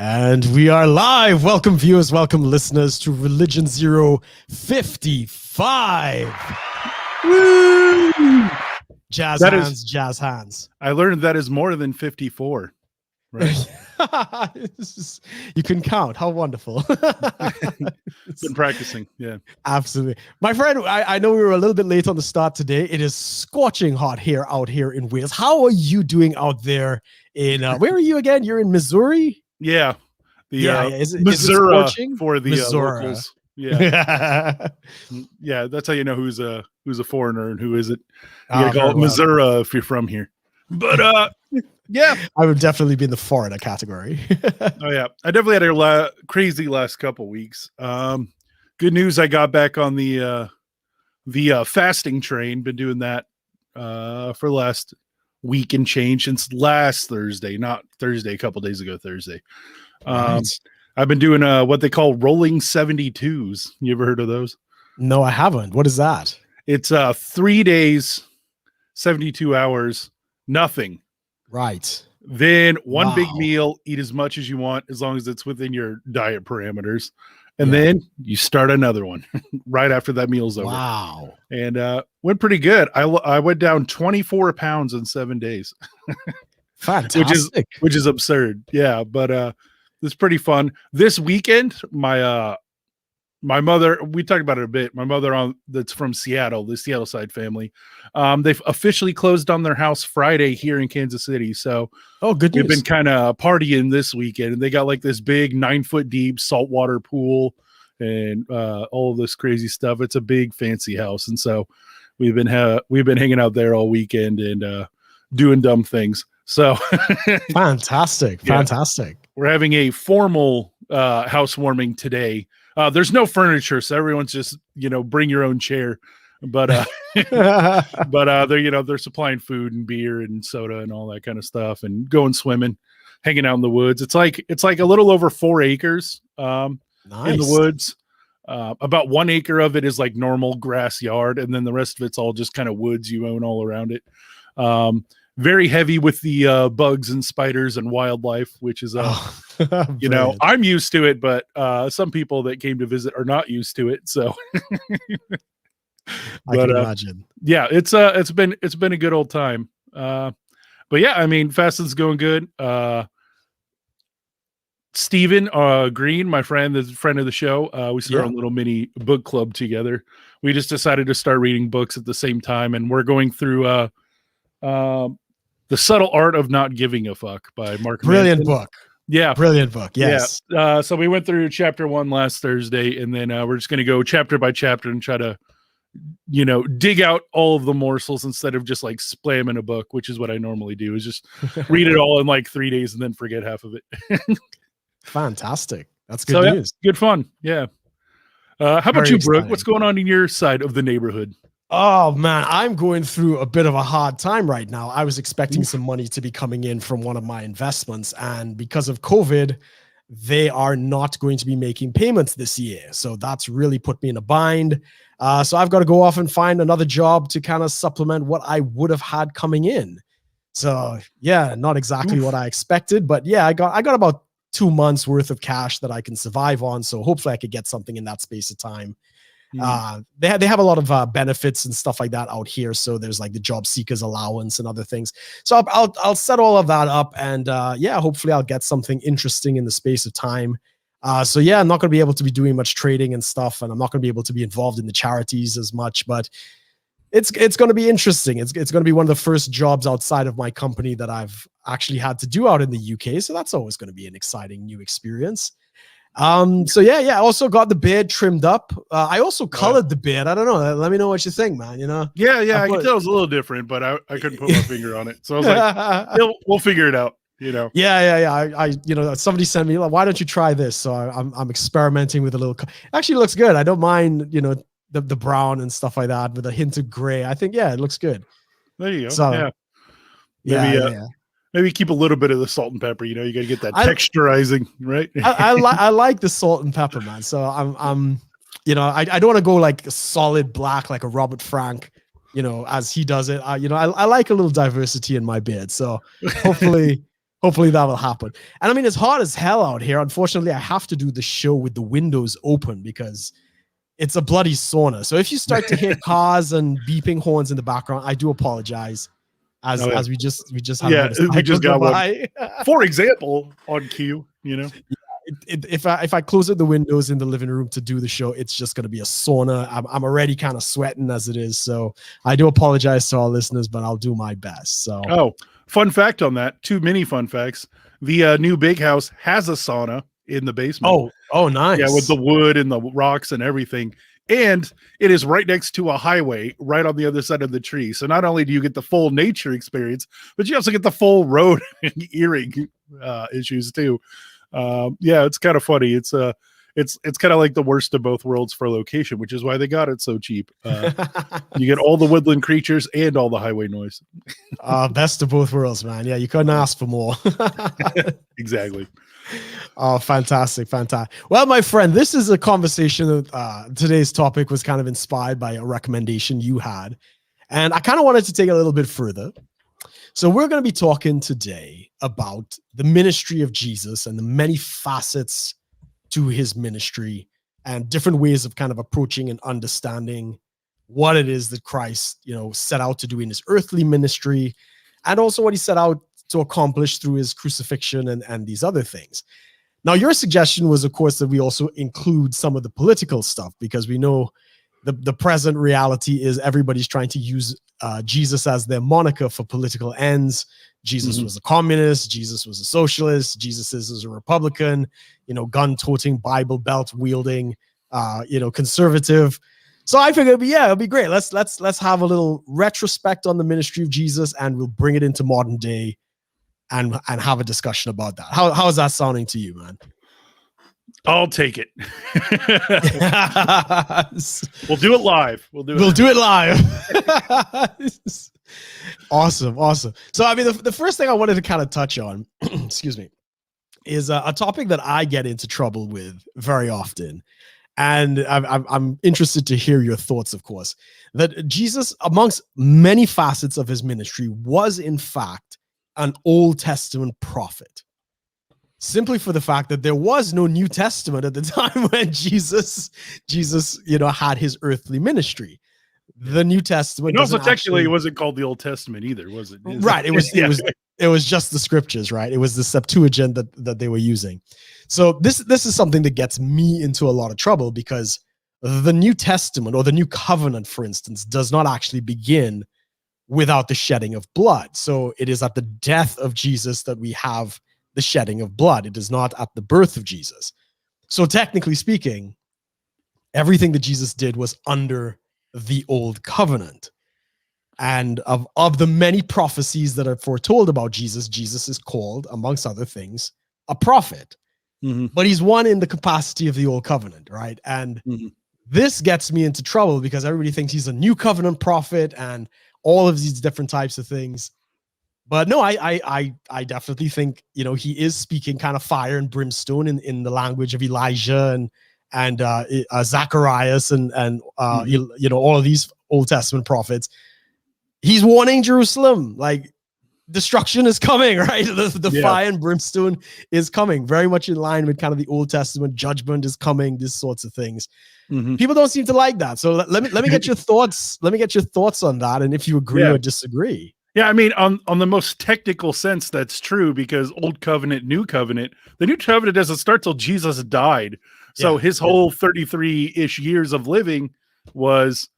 And we are live. Welcome, viewers. Welcome, listeners, to Religion Zero 55. Woo! Jazz hands. I learned that is more than 54. Right. You can count. How wonderful. Been practicing. Yeah, absolutely. My friend, I know we were a little bit late on the start today. It is scorching hot out here in Wales. How are you doing out there in, where are you again? You're in Missouri? Yeah. Is Missouri it for the locals. Yeah. Yeah. That's how you know who's a foreigner and who isn't. You gotta call it Missouri if you're from here. But, yeah, I would definitely be in the foreigner category. Oh yeah, I definitely had a crazy last couple weeks. Good news, I got back on the fasting train. Been doing that for the last week and change since last Thursday, not Thursday, a couple days ago, Thursday. Right. I've been doing what they call rolling 72s. You ever heard of those? No, I haven't. What is that? It's 3 days, 72 hours, nothing. Right. Then one big meal, eat as much as you want, as long as it's within your diet parameters. And then you start another one right after that meal's over. Wow. And went pretty good. I went down 24 pounds in 7 days. Fantastic. which is absurd. Yeah, but it's pretty fun. This weekend, my mother, we talked about it a bit. My mother that's from Seattle, the Seattle side family. They've officially closed on their house Friday here in Kansas City. So good news. We've been kind of partying this weekend, and they got like this big 9-foot deep saltwater pool and all of this crazy stuff. It's a big fancy house. And so we've been hanging out there all weekend and doing dumb things. So fantastic. We're having a formal housewarming today. There's no furniture, so everyone's just, bring your own chair. But they're supplying food and beer and soda and all that kind of stuff, and going swimming, hanging out in the woods. It's like a little over 4 acres in the woods. About 1 acre of it is like normal grass yard, and then the rest of it's all just kind of woods you own all around it. Very heavy with the bugs and spiders and wildlife, which is I'm used to it, but some people that came to visit are not used to it. So I can imagine. Yeah, it's been a good old time. But yeah, I mean, fasting's going good. Steven Green, my friend, the friend of the show, we started a little mini book club together. We just decided to start reading books at the same time, and we're going through The Subtle Art of Not Giving a Fuck by Mark Brilliant Manson. book. Yeah. Brilliant book. Yes. Yeah. So we went through chapter 1 last Thursday, and then we're just going to go chapter by chapter and try to, dig out all of the morsels instead of just like slamming a book, which is what I normally do, is just read it all in like 3 days and then forget half of it. Fantastic. That's good news. Good fun. Yeah. How about you, Brook? What's going on in your side of the neighborhood? Oh man, I'm going through a bit of a hard time right now. I was expecting some money to be coming in from one of my investments, and because of COVID, they are not going to be making payments this year. So that's really put me in a bind. So I've got to go off and find another job to kind of supplement what I would have had coming in. So yeah, not exactly what I expected, but yeah, I got about 2 months worth of cash that I can survive on. So hopefully I could get something in that space of time. They have a lot of benefits and stuff like that out here. So there's like the job seekers allowance and other things. So I'll set all of that up, and hopefully I'll get something interesting in the space of time. So yeah, I'm not going to be able to be doing much trading and stuff, and I'm not going to be able to be involved in the charities as much, but it's going to be interesting. It's going to be one of the first jobs outside of my company that I've actually had to do out in the UK. So that's always going to be an exciting new experience. So yeah, I also got the beard trimmed up. I also colored the beard. I don't know. Let me know what you think, man. Yeah, I can tell it was a little different, but I couldn't put my finger on it. So I was like, we'll figure it out. Yeah. I somebody sent me, like, why don't you try this? So I'm experimenting with a little. Actually, it looks good. I don't mind, the brown and stuff like that with a hint of gray. I think it looks good. There you go. So, Maybe keep a little bit of the salt and pepper. You got to get that texturizing, right? I like the salt and pepper, man. So I'm I don't want to go like solid black like a Robert Frank, as he does it. I like a little diversity in my beard. So hopefully Hopefully that will happen. And I mean, it's hot as hell out here. Unfortunately, I have to do the show with the windows open because it's a bloody sauna. So if you start to hear cars and beeping horns in the background, I do apologize. As we just had we just got one. For example, on cue, if I close the windows in the living room to do the show, it's just going to be a sauna. I'm already kind of sweating as it is, so I do apologize to our listeners, but I'll do my best. So, fun fact on that. 2 mini fun facts. The new big house has a sauna in the basement. Oh, nice. Yeah, with the wood and the rocks and everything. And it is right next to a highway, right on the other side of the tree. So not only do you get the full nature experience, but you also get the full road and earring issues too. It's kind of funny. It's kind of like the worst of both worlds for location, which is why they got it so cheap. You get all the woodland creatures and all the highway noise. Best of both worlds, man. Yeah, you couldn't ask for more. Exactly. Oh, fantastic. Well, my friend, this is a conversation that today's topic was kind of inspired by a recommendation you had. And I kind of wanted to take it a little bit further. So we're going to be talking today about the ministry of Jesus and the many facets to his ministry and different ways of kind of approaching and understanding what it is that Christ, set out to do in his earthly ministry, and also what he set out to accomplish through his crucifixion and these other things. Now, your suggestion was, of course, that we also include some of the political stuff, because we know the present reality is everybody's trying to use Jesus as their moniker for political ends. Jesus was a communist. Jesus was a socialist. Jesus is a Republican, gun-toting, Bible belt wielding, conservative. So I figured it'd be great. Let's have a little retrospect on the ministry of Jesus, and we'll bring it into modern day and have a discussion about that. How is that sounding to you, man? I'll take it. We'll do it live. We'll do it live. Awesome. So, I mean, the first thing I wanted to kind of touch on, excuse me, is a topic that I get into trouble with very often. And I'm interested to hear your thoughts, of course, that Jesus, amongst many facets of his ministry, was in fact an Old Testament prophet. Simply for the fact that there was no New Testament at the time when Jesus, had his earthly ministry. The New Testament. And also, technically, it wasn't called the Old Testament either, was it? Right. It was just the scriptures, right? It was the Septuagint that they were using. So this is something that gets me into a lot of trouble, because the New Testament, or the New Covenant, for instance, does not actually begin without the shedding of blood. So it is at the death of Jesus that we have the shedding of blood. It is not at the birth of Jesus. So technically speaking, everything that Jesus did was under the Old Covenant. And of the many prophecies that are foretold about Jesus, Jesus is called, amongst other things, a prophet. But he's one in the capacity of the Old Covenant, right? And this gets me into trouble because everybody thinks he's a New Covenant prophet and all of these different types of things. But no, I definitely think, he is speaking kind of fire and brimstone in the language of Elijah and Zacharias and all of these Old Testament prophets. He's warning Jerusalem, like, destruction is coming, right? The fire and brimstone is coming, very much in line with kind of the Old Testament. Judgment is coming, these sorts of things. People don't seem to like that. So let me get your thoughts. Let me get your thoughts on that, and if you agree or disagree. Yeah, I mean, on the most technical sense, that's true, because Old Covenant, New Covenant, the New Covenant doesn't start till Jesus died. So his whole 33-ish years of living was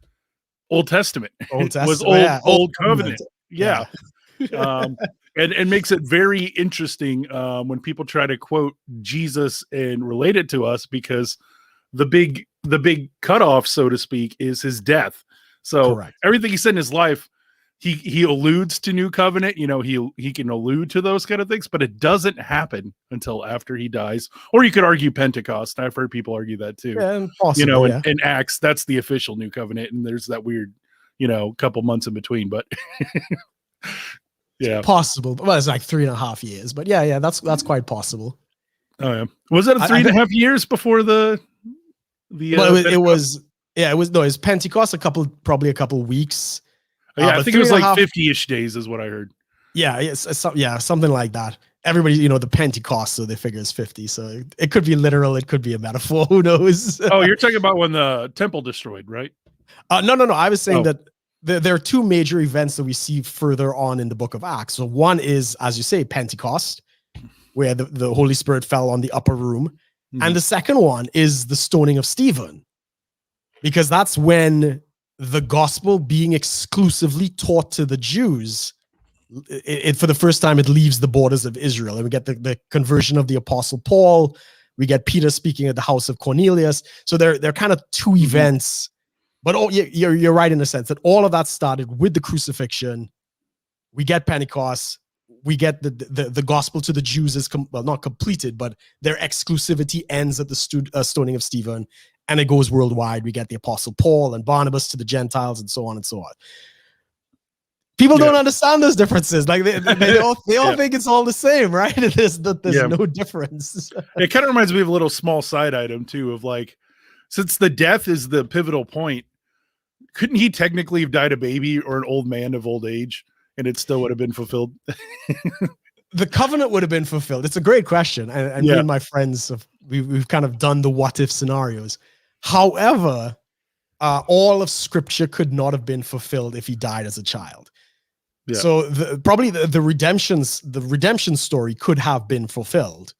Old Testament. Was Old Covenant. Yeah. And makes it very interesting when people try to quote Jesus and relate it to us, because the big cutoff, so to speak, is his death. So everything he said in his life, he alludes to New Covenant. He can allude to those kind of things, but it doesn't happen until after he dies. Or you could argue Pentecost. I've heard people argue that too. Yeah, possibly, in Acts, that's the official New Covenant, and there's that weird, couple months in between. But yeah, possible. Well, it's like 3.5 years, but yeah, that's quite possible. Oh yeah, was it 3.5 years before the? Well, it was Pentecost. Probably a couple weeks. I think it was like 50-ish days is what I heard. Yeah, something like that. everybody, the Pentecost, so they figure it's 50. So it could be literal, it could be a metaphor. Who knows? Oh, you're talking about when the temple destroyed, right? No. I was saying that there are two major events that we see further on in the book of Acts. So one is, as you say, Pentecost, where the Holy Spirit fell on the upper room. Mm-hmm. And the second one is the stoning of Stephen, because that's when the gospel being exclusively taught to the Jews, for the first time, it leaves the borders of Israel. And we get the conversion of the Apostle Paul. We get Peter speaking at the house of Cornelius. So they're kind of two events. But you're right in the sense that all of that started with the crucifixion. We get Pentecost. We get the gospel to the Jews is not completed, but their exclusivity ends at the stoning of Stephen, and it goes worldwide. We get the Apostle Paul and Barnabas to the Gentiles, and so on and so on. People don't understand those differences. Like they all think it's all the same, right? There's no difference. It kind of reminds me of a little small side item too, of like, since the death is the pivotal point, couldn't he technically have died a baby or an old man of old age, and it still would have been fulfilled? The covenant would have been fulfilled. It's a great question. And me and my friends, we've kind of done the what if scenarios. However, all of Scripture could not have been fulfilled if he died as a child. Yeah. So probably the redemption story could have been fulfilled.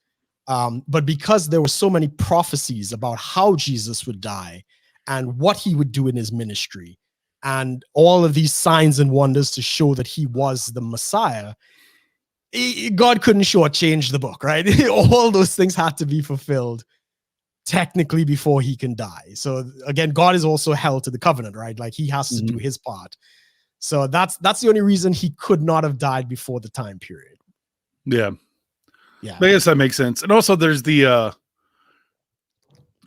But because there were so many prophecies about how Jesus would die and what he would do in his ministry, and all of these signs and wonders to show that he was the Messiah, God couldn't shortchange the book, right? All those things had to be fulfilled technically before he can die. So again, God is also held to the covenant, right? Like he has to do his part. So that's the only reason he could not have died before the time period. Yeah. I guess that makes sense. And also there's the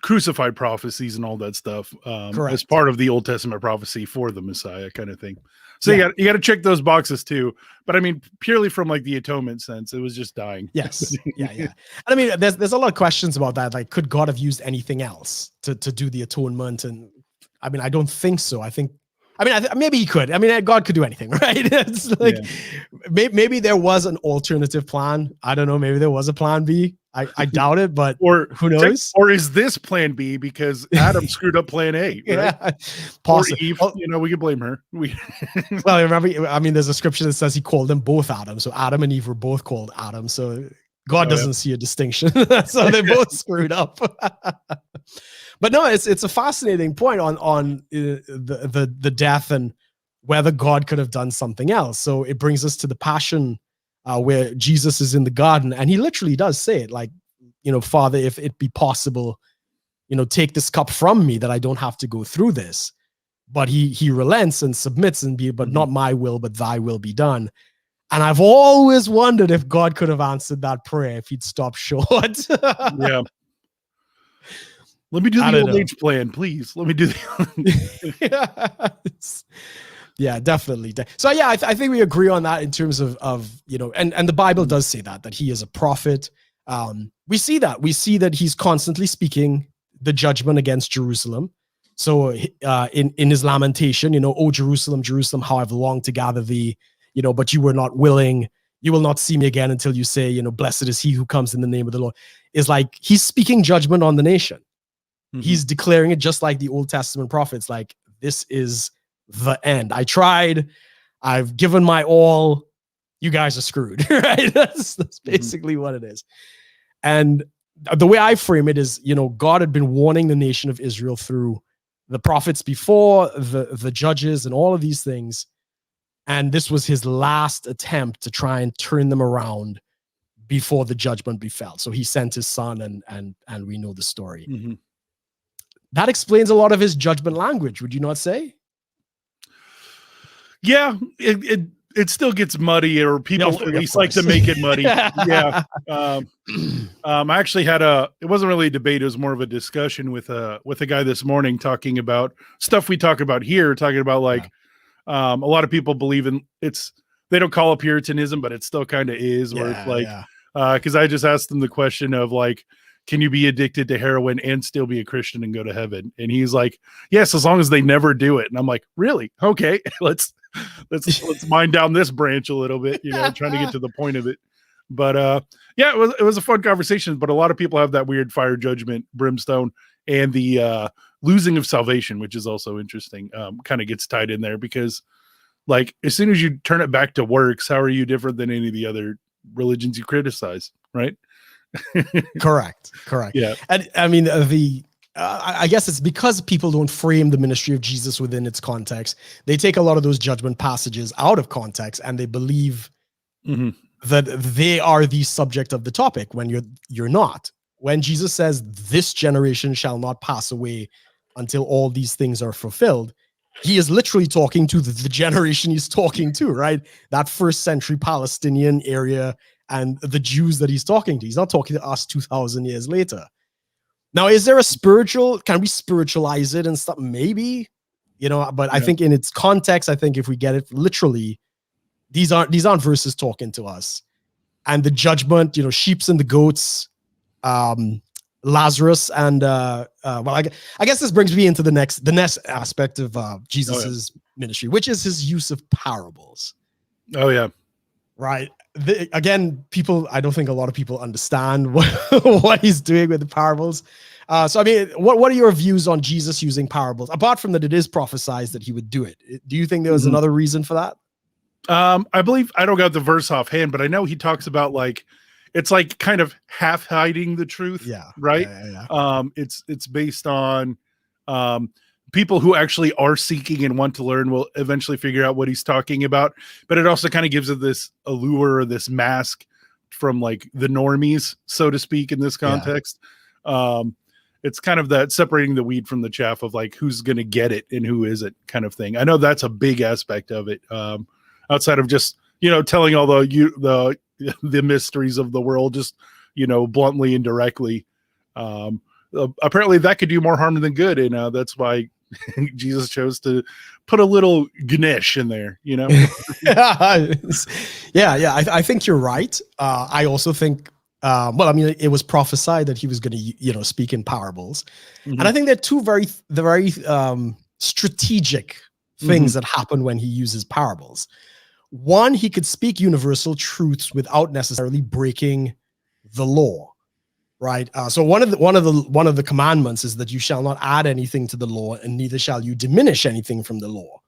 crucified prophecies and all that stuff as part of the Old Testament prophecy for the Messiah kind of thing. So you got to check those boxes too. But I mean, purely from like the atonement sense, it was just dying. Yes. Yeah. And I mean, there's a lot of questions about that. Like, could God have used anything else to do the atonement? And I mean, I don't think so. Maybe he could. I mean, God could do anything, right? It's like maybe there was an alternative plan. I don't know. Maybe there was a plan B. I doubt it, but who knows? Or is this plan B because Adam screwed up plan A? Right? Or Eve, we can blame her. Well, remember, I mean, there's a scripture that says he called them both Adam. So Adam and Eve were both called Adam. So God doesn't see a distinction. So they both screwed up. But no, it's a fascinating point on the death and whether God could have done something else. So it brings us to the passion where Jesus is in the garden, and he literally does say it, like, Father, if it be possible, take this cup from me that I don't have to go through this. But he relents and submits but not my will, but thy will be done. And I've always wondered if God could have answered that prayer if he'd stopped short. Yeah. Let me do the old age plan, please. Let me do the Yeah, definitely. So I think we agree on that in terms of and the Bible does say that he is a prophet. We see that he's constantly speaking the judgment against Jerusalem. So in his lamentation, "O Jerusalem, Jerusalem, how I've longed to gather thee, but you were not willing. You will not see me again until you say, blessed is he who comes in the name of the Lord." Is like he's speaking judgment on the nation. He's declaring it just like the Old Testament prophets, like, this is the end. I tried. I've given my all. You guys are screwed, right? That's basically what it is. And the way I frame it is, God had been warning the nation of Israel through the prophets before, the judges, and all of these things. And this was his last attempt to try and turn them around before the judgment befell. So he sent his son, and we know the story. That explains a lot of his judgment language, would you not say? Yeah, it still gets muddy, or people at least like to make it muddy. Yeah. I actually had it wasn't really a debate, it was more of a discussion with a guy this morning, talking about stuff we talk about here, talking about like a lot of people believe in they don't call it Puritanism, but it still kind of is, where it's like because I just asked them the question of like, can you be addicted to heroin and still be a Christian and go to heaven? And he's like, yes, as long as they never do it. And I'm like, really? Okay, let's mine down this branch a little bit, trying to get to the point of it. But yeah, it was a fun conversation. But a lot of people have that weird fire, judgment, brimstone, and the losing of salvation, which is also interesting. Kind of gets tied in there because, like, as soon as you turn it back to works, how are you different than any of the other religions you criticize, right? Correct. Yeah. And I mean, I guess it's because people don't frame the ministry of Jesus within its context. They take a lot of those judgment passages out of context, and they believe that they are the subject of the topic when you're not. When Jesus says, "This generation shall not pass away until all these things are fulfilled," he is literally talking to the generation he's talking to, right? That first century Palestinian area and the Jews that he's talking to. He's not talking to us 2,000 years later. Now, is there a can we spiritualize it and stuff? Maybe, but I think in its context, I think if we get it literally, these aren't verses talking to us. And the judgment, sheeps and the goats, Lazarus, and I guess this brings me into the next aspect of Jesus's ministry, which is his use of parables. Oh yeah, right. Again, I don't think a lot of people understand what he's doing with the parables. So I mean, what are your views on Jesus using parables? Apart from that, it is prophesied that he would do it. Do you think there was another reason for that? I believe, I don't got the verse offhand, but I know he talks about it's like kind of half hiding the truth. Yeah. Right. Yeah. It's based on people who actually are seeking and want to learn will eventually figure out what he's talking about. But it also kind of gives it this allure or this mask from like the normies, so to speak, in this context. Yeah. It's kind of that separating the weed from the chaff of like who's going to get it and who isn't kind of thing. I know that's a big aspect of it. Outside of just, telling all the mysteries of the world, just, bluntly and directly. Apparently that could do more harm than good. And that's why Jesus chose to put a little Ganesh in there, Yeah. I think you're right. I also think, it was prophesied that he was going to, speak in parables. And I think there are two very strategic things that happen when he uses parables. One, he could speak universal truths without necessarily breaking the law, right? So one of the commandments is that you shall not add anything to the law, and neither shall you diminish anything from the law.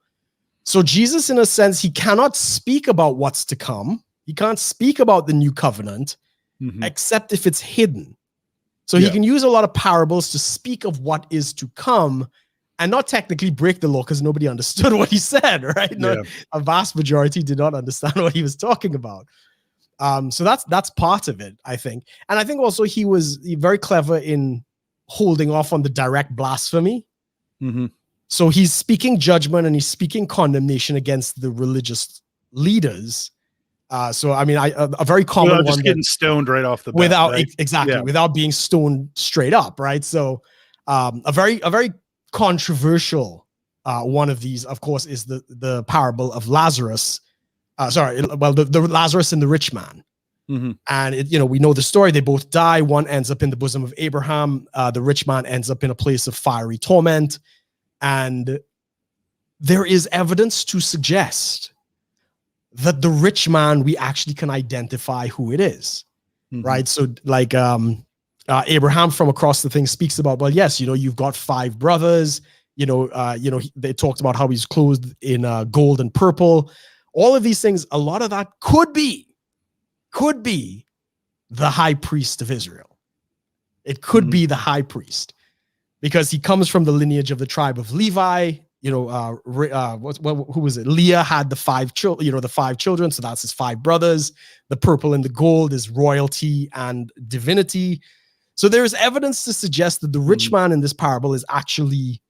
So Jesus, in a sense, he cannot speak about what's to come. He can't speak about the new covenant, except if it's hidden. So he can use a lot of parables to speak of what is to come, and not technically break the law because nobody understood what he said, right? A vast majority did not understand what he was talking about. So that's part of it, I think. And I think also he was very clever in holding off on the direct blasphemy. So he's speaking judgment and he's speaking condemnation against the religious leaders. So I mean, a very common one, just getting stoned right off the bat, without without being stoned straight up, right? So a very controversial one of these, of course, is the parable of Lazarus. The Lazarus and the rich man. And we know the story. They both die. One ends up in the bosom of Abraham. The rich man ends up in a place of fiery torment. And there is evidence to suggest that the rich man, we actually can identify who it is, right? So like Abraham from across the thing speaks about, well, yes, you've got 5 brothers, they talked about how he's clothed in gold and purple. All of these things, a lot of that could be the high priest of Israel. It could be the high priest because he comes from the lineage of the tribe of Levi. Who was it? Leah had the 5 children, the 5 children. So that's his 5 brothers. The purple and the gold is royalty and divinity. So there's evidence to suggest that the rich man in this parable is actually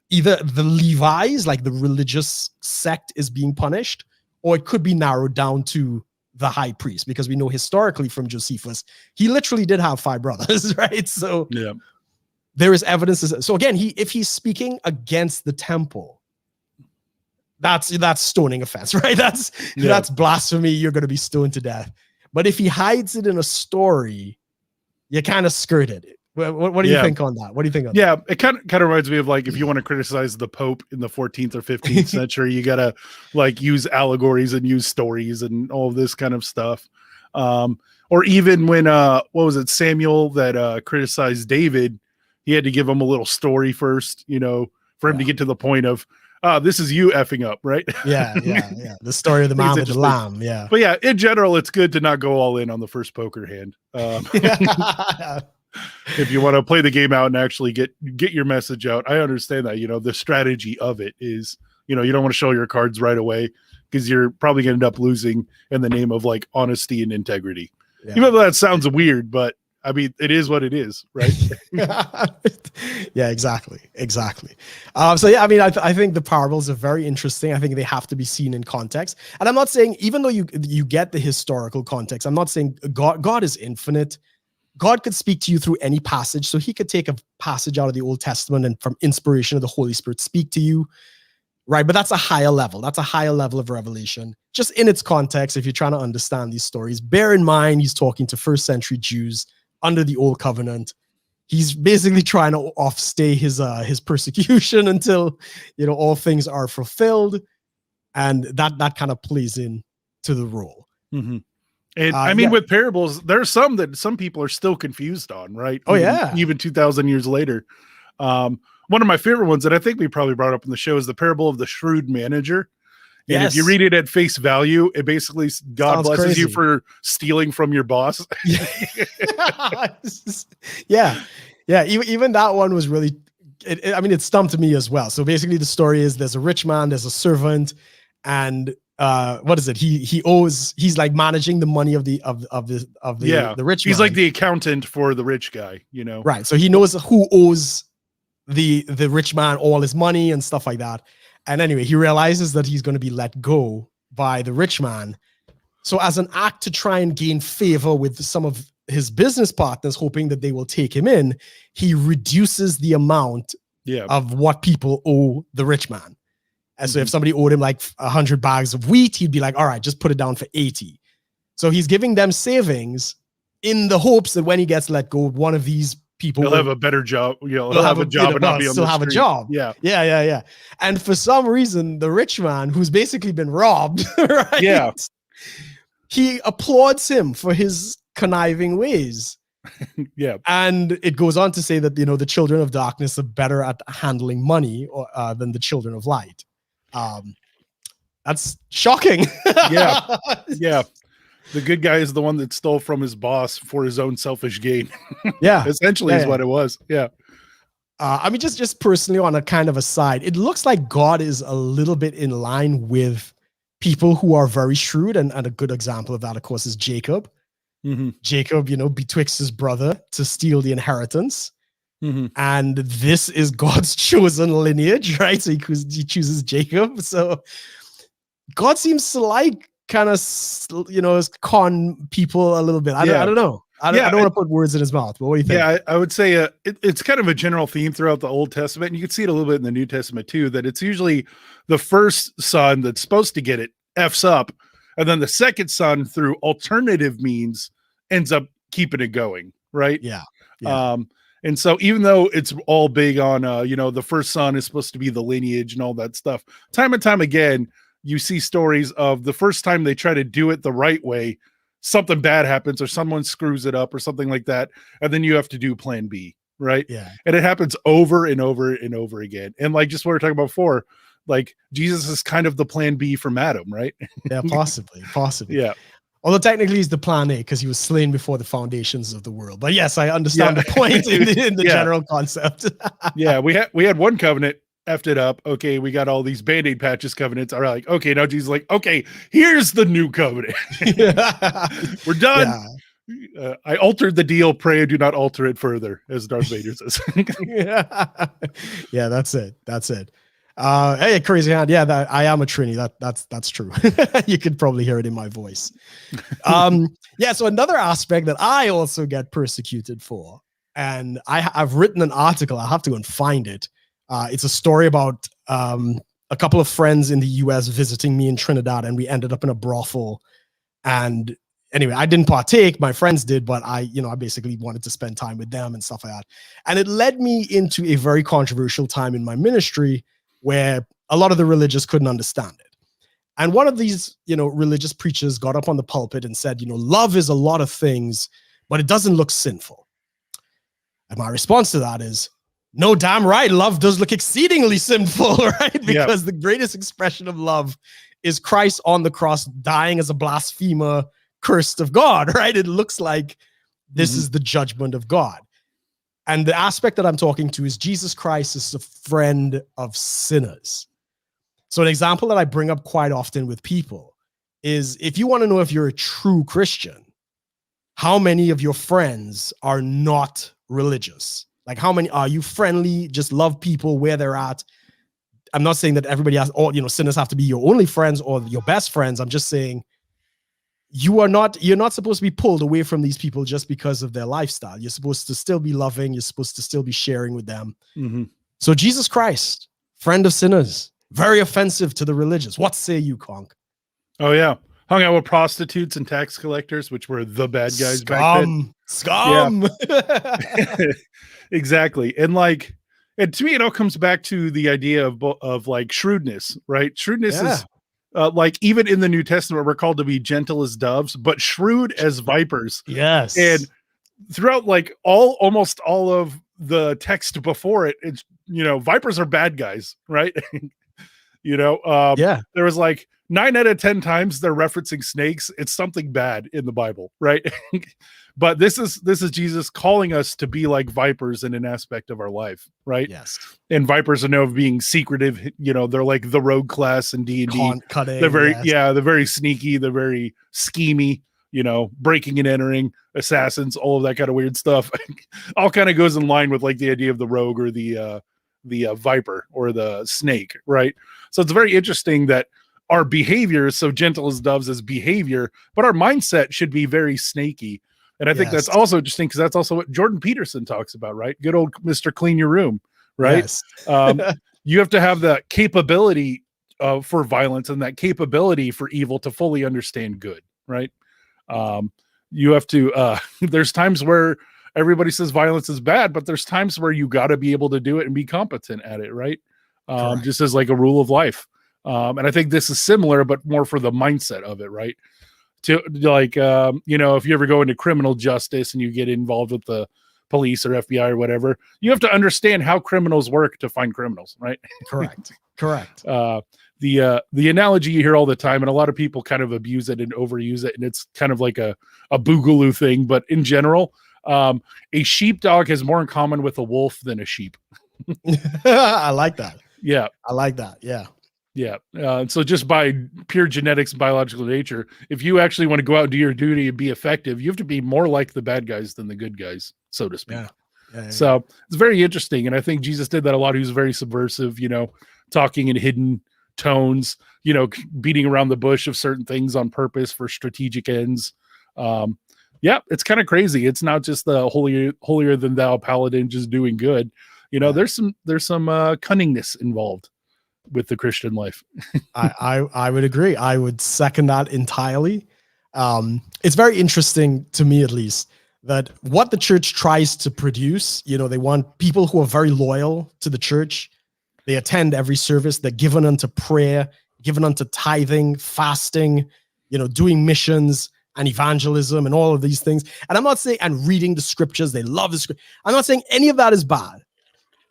either the Levites, like the religious sect, is being punished, or it could be narrowed down to the high priest, because we know historically from Josephus, he literally did have 5 brothers, right? So there is evidence. So again, if he's speaking against the temple, that's stoning offense, right? That's blasphemy. You're going to be stoned to death. But if he hides it in a story, you kind of skirted it. What do you think on that? What do you think on that? It kind of reminds me of like, if you want to criticize the Pope in the 14th or 15th century, you got to like use allegories and use stories and all of this kind of stuff. Or even when what was it, Samuel that criticized David, he had to give him a little story first, you know, for him to get to the point of, this is you effing up, right? Yeah. The story of the man with the lamb. Yeah. But yeah, in general, it's good to not go all in on the first poker hand. If you want to play the game out and actually get your message out, I understand that. You know, the strategy of it is, you know, you don't want to show your cards right away because you're probably going to end up losing in the name of like honesty and integrity. Yeah. Even though that sounds weird, but I mean, it is what it is, right? Yeah, exactly. So yeah, I mean, I think the parables are very interesting. I think they have to be seen in context. And I'm not saying, even though you get the historical context, I'm not saying God is infinite. God could speak to you through any passage. So he could take a passage out of the Old Testament and from inspiration of the Holy Spirit speak to you, right? But that's a higher level. That's a higher level of revelation. Just in its context, if you're trying to understand these stories, bear in mind he's talking to first century Jews under the Old Covenant. He's basically trying to offstay his persecution until, you know, all things are fulfilled. And that kind of plays in to the role. Mm-hmm. And I mean, with parables, there's some that some people are still confused on, right? Even 2,000 years later. One of my favorite ones that I think we probably brought up in the show is the parable of the shrewd manager. And if you read it at face value, it basically, God blesses you for stealing from your boss. Yeah. Even that one was really, it stumped me as well. So basically the story is there's a rich man, there's a servant, and what is it? He's like managing the money of the rich man. He's like the accountant for the rich guy, you know? Right. So he knows who owes the rich man all his money and stuff like that. And anyway, he realizes that he's going to be let go by the rich man. So as an act to try and gain favor with some of his business partners, hoping that they will take him in, he reduces the amount of what people owe the rich man. And so if somebody owed him like 100 bags of wheat, he'd be like, all right, just put it down for 80. So he's giving them savings in the hopes that when he gets let go, one of these people will have a better job. He'll have a job and not be on the street. A job. Yeah. And for some reason, the rich man, who's basically been robbed, right? Yeah. He applauds him for his conniving ways. Yeah. And it goes on to say that, you know, the children of darkness are better at handling money than the children of light. That's shocking. Yeah. The good guy is the one that stole from his boss for his own selfish gain. Yeah. Essentially is what it was. Yeah. I mean, just personally on a kind of a side, it looks like God is a little bit in line with people who are very shrewd. And a good example of that, of course, is Jacob. Mm-hmm. Jacob, you know, betwixt his brother to steal the inheritance. Mm-hmm. And this is God's chosen lineage, right? So he chooses Jacob. So God seems to like kind of, you know, con people a little bit. I don't know. I don't want to put words in his mouth, but what do you think? Yeah, I would say it's kind of a general theme throughout the Old Testament. And you can see it a little bit in the New Testament too, that it's usually the first son that's supposed to get it F's up. And then the second son through alternative means ends up keeping it going. Right. Yeah. And so even though it's all big on, you know, the first son is supposed to be the lineage and all that stuff, time and time again, you see stories of the first time they try to do it the right way, something bad happens or someone screws it up or something like that. And then you have to do plan B. Right. Yeah. And it happens over and over and over again. And like just what we were talking about before, like Jesus is kind of the plan B from Adam, right? Yeah, possibly. Yeah. Although technically he's the plan A because he was slain before the foundations of the world. But yes, I understand the point in the general concept. Yeah, we had one covenant effed it up. Okay, we got all these Band-Aid patches covenants. Are like, okay, now Jesus is like, okay, here's the new covenant. We're done. Yeah. I altered the deal. Pray do not alter it further, as Darth Vader says. Yeah, that's it. Hey, crazy hand. Yeah, I am a Trini. That's true. You could probably hear it in my voice. Yeah. So another aspect that I also get persecuted for, and I've written an article. I have to go and find it. It's a story about a couple of friends in the U.S. visiting me in Trinidad, and we ended up in a brothel. And anyway, I didn't partake. My friends did, but I basically wanted to spend time with them and stuff like that. And it led me into a very controversial time in my ministry, where a lot of the religious couldn't understand it. And one of these, religious preachers got up on the pulpit and said, love is a lot of things, but it doesn't look sinful. And my response to that is, no, damn right, love does look exceedingly sinful, right? Because the greatest expression of love is Christ on the cross dying as a blasphemer, cursed of God, right? It looks like this is the judgment of God. And the aspect that I'm talking to is Jesus Christ is a friend of sinners. So an example that I bring up quite often with people is, if you want to know if you're a true Christian, how many of your friends are not religious? Like, how many are you friendly, just love people where they're at? I'm not saying that everybody has, sinners have to be your only friends or your best friends. I'm just saying you're not supposed to be pulled away from these people just because of their lifestyle. You're supposed to still be loving. You're supposed to still be sharing with them. So Jesus Christ, friend of sinners, very offensive to the religious. What say you, CONK? Oh, yeah. Hung out with prostitutes and tax collectors, which were the bad guys back then. Scum. Yeah. Exactly. And to me, it all comes back to the idea of like shrewdness, right? Shrewdness is like, even in the New Testament, we're called to be gentle as doves, but shrewd as vipers. Yes. And throughout almost all of the text before it, it's, vipers are bad guys, right? There was 9 out of 10 times they're referencing snakes. It's something bad in the Bible, right? But this is Jesus calling us to be like vipers in an aspect of our life, right? Yes. And vipers are known of being secretive. They're like the rogue class in D&D. They're they're very sneaky. They're very schemy. Breaking and entering, assassins, all of that kind of weird stuff. All kind of goes in line with the idea of the rogue or the viper or the snake, right? So it's very interesting that our behavior is so gentle as doves as behavior, but our mindset should be very snaky. And I think that's also interesting, because that's also what Jordan Peterson talks about, right? Good old Mr. Clean Your Room, right? Yes. You have to have the capability for violence and that capability for evil to fully understand good, right? You have to, there's times where everybody says violence is bad, but there's times where you got to be able to do it and be competent at it, right? Just as like a rule of life. And I think this is similar, but more for the mindset of it, right? To if you ever go into criminal justice and you get involved with the police or FBI or whatever, you have to understand how criminals work to find criminals, right? Correct. The analogy you hear all the time, and a lot of people kind of abuse it and overuse it, and it's kind of like a boogaloo thing, but in general, a sheepdog has more in common with a wolf than a sheep. I like that. Yeah. I like that. Yeah. Yeah. So just by pure genetics, biological nature, if you actually want to go out and do your duty and be effective, you have to be more like the bad guys than the good guys, so to speak. So it's very interesting. And I think Jesus did that a lot. He was very subversive, talking in hidden tones, beating around the bush of certain things on purpose for strategic ends. It's kind of crazy. It's not just the holier than thou paladin just doing good. There's some cunningness involved with the Christian life. I would agree. I would second that entirely. It's very interesting to me, at least, that what the church tries to produce, they want people who are very loyal to the church. They attend every service. They're given unto prayer, given unto tithing, fasting, doing missions and evangelism and all of these things. And I'm not saying, and reading the scriptures, they love the scripture. I'm not saying any of that is bad.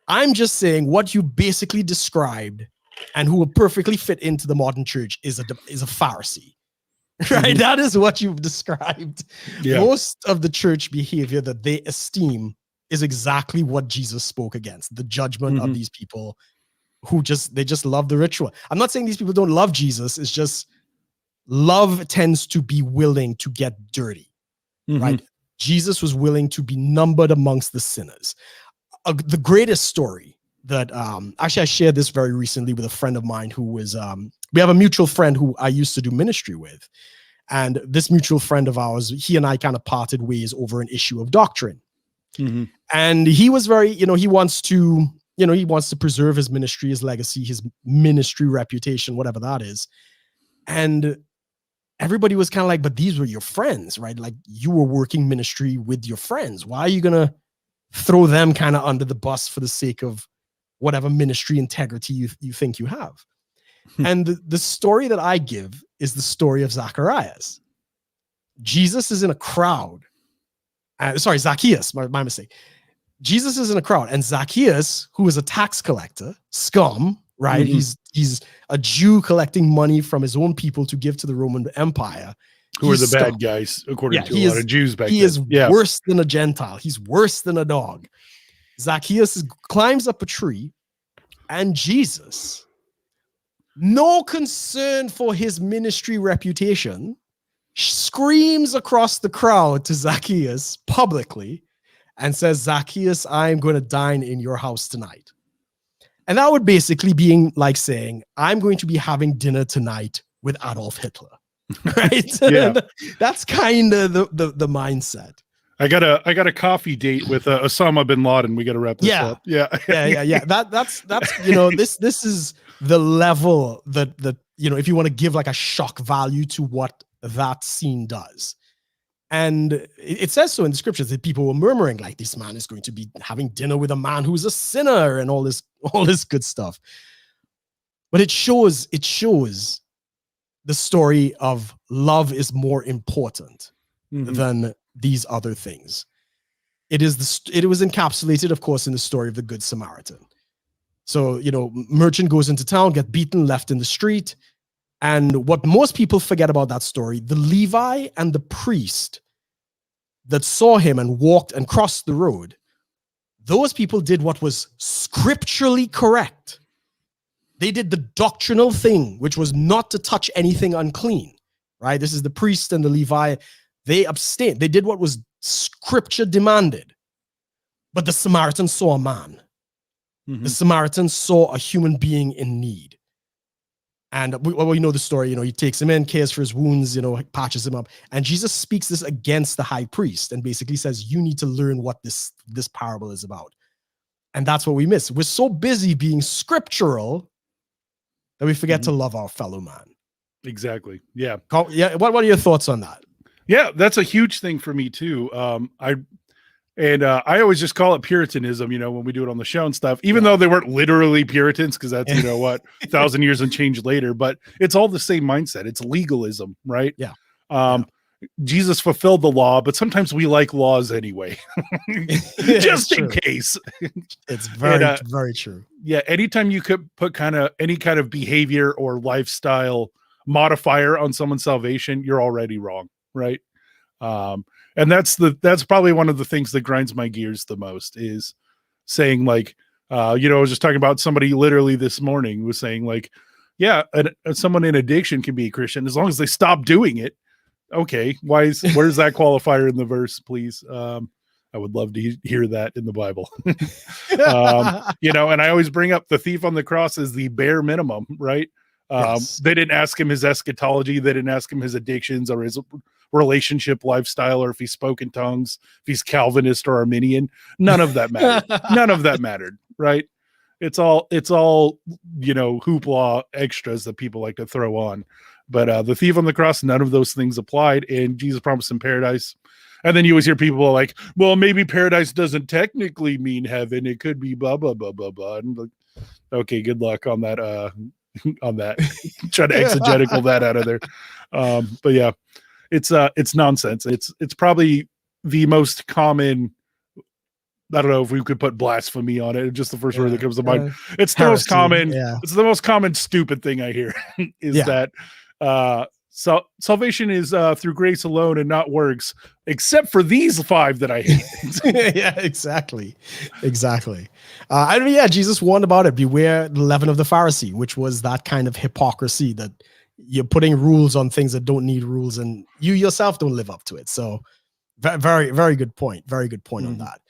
I'm just saying what you basically described and who will perfectly fit into the modern church is a Pharisee, right? That is what you've described. Yeah. Most of the church behavior that they esteem is exactly what Jesus spoke against, the judgment of these people who they just love the ritual. I'm not saying these people don't love Jesus. It's just love tends to be willing to get dirty, right? Jesus was willing to be numbered amongst the sinners. The greatest story that actually I shared this very recently with a friend of mine who was we have a mutual friend who I used to do ministry with, and this mutual friend of ours, he and I kind of parted ways over an issue of doctrine. And he was very, he wants to preserve his ministry, his legacy, his ministry reputation, whatever that is. And everybody was kind of like, but these were your friends, right? Like, you were working ministry with your friends. Why are you gonna throw them kind of under the bus for the sake of whatever ministry integrity you think you have? And the story that I give is the story of Zacharias. Jesus is in a crowd. Sorry, Zacchaeus, my mistake. Jesus is in a crowd, and Zacchaeus, who is a tax collector, scum, right? Mhm. He's a Jew collecting money from his own people to give to the Roman Empire. Who are the scum. bad guys, according to he a lot is, of Jews back then. He is worse than a Gentile. He's worse than a dog. Zacchaeus climbs up a tree, and Jesus, no concern for his ministry reputation, screams across the crowd to Zacchaeus publicly and says, Zacchaeus, I'm going to dine in your house tonight. And that would basically be like saying, I'm going to be having dinner tonight with Adolf Hitler. Right? Yeah. That's kind of the mindset. I got a coffee date with Osama bin Laden. We got to wrap this up. Yeah. That's this is the level that if you want to give like a shock value to what that scene does. And it says so in the scriptures that people were murmuring like, this man is going to be having dinner with a man who's a sinner and all this good stuff. But it shows the story of love is more important than these other things. It was encapsulated, of course, in the story of the Good Samaritan. So, merchant goes into town, get beaten, left in the street. And what most people forget about that story, the Levi and the priest that saw him and walked and crossed the road, those people did what was scripturally correct. They did the doctrinal thing, which was not to touch anything unclean, right? This is the priest and the Levi. They abstained. They did what was scripture demanded. But the Samaritan saw a man. The Samaritan saw a human being in need. And we know the story, he takes him in, cares for his wounds, patches him up. And Jesus speaks this against the high priest and basically says, you need to learn what this parable is about. And that's what we miss. We're so busy being scriptural that we forget to love our fellow man. Exactly. Yeah. Yeah. What are your thoughts on that? Yeah, that's a huge thing for me too. I always just call it Puritanism, when we do it on the show and stuff, even though they weren't literally Puritans, because that's, 1,000 years and change later, but it's all the same mindset. It's legalism, right? Yeah. Jesus fulfilled the law, but sometimes we like laws anyway, just in case. It's very, very true. Yeah. Anytime you could put any kind of behavior or lifestyle modifier on someone's salvation, you're already wrong. Right. And that's probably one of the things that grinds my gears the most is saying like, I was just talking about somebody literally this morning was saying like, yeah, someone in addiction can be a Christian as long as they stop doing it. Okay. Where's that qualifier in the verse, please? I would love to hear that in the Bible. And I always bring up the thief on the cross as the bare minimum, right? Yes. They didn't ask him his eschatology. They didn't ask him his addictions or his relationship lifestyle, or if he spoke in tongues, if he's Calvinist or Arminian. None of that mattered. None of that mattered, right? It's all hoopla extras that people like to throw on. But the thief on the cross, none of those things applied, and Jesus promised him paradise. And then you always hear people like, well, maybe paradise doesn't technically mean heaven. It could be blah, blah, blah, blah, blah. And like, okay, good luck on that. Try to exegetical that out of there. But yeah, it's nonsense. It's probably the most common. I don't know if we could put blasphemy on it. Just the first word that comes to mind. It's the most common. Yeah. It's the most common stupid thing I hear is that so salvation is through grace alone and not works, except for these 5 that I hate. Yeah, exactly. Jesus warned about it. Beware the leaven of the Pharisee, which was that kind of hypocrisy that you're putting rules on things that don't need rules, and you yourself don't live up to it. So, very, very good point. Very good point on that.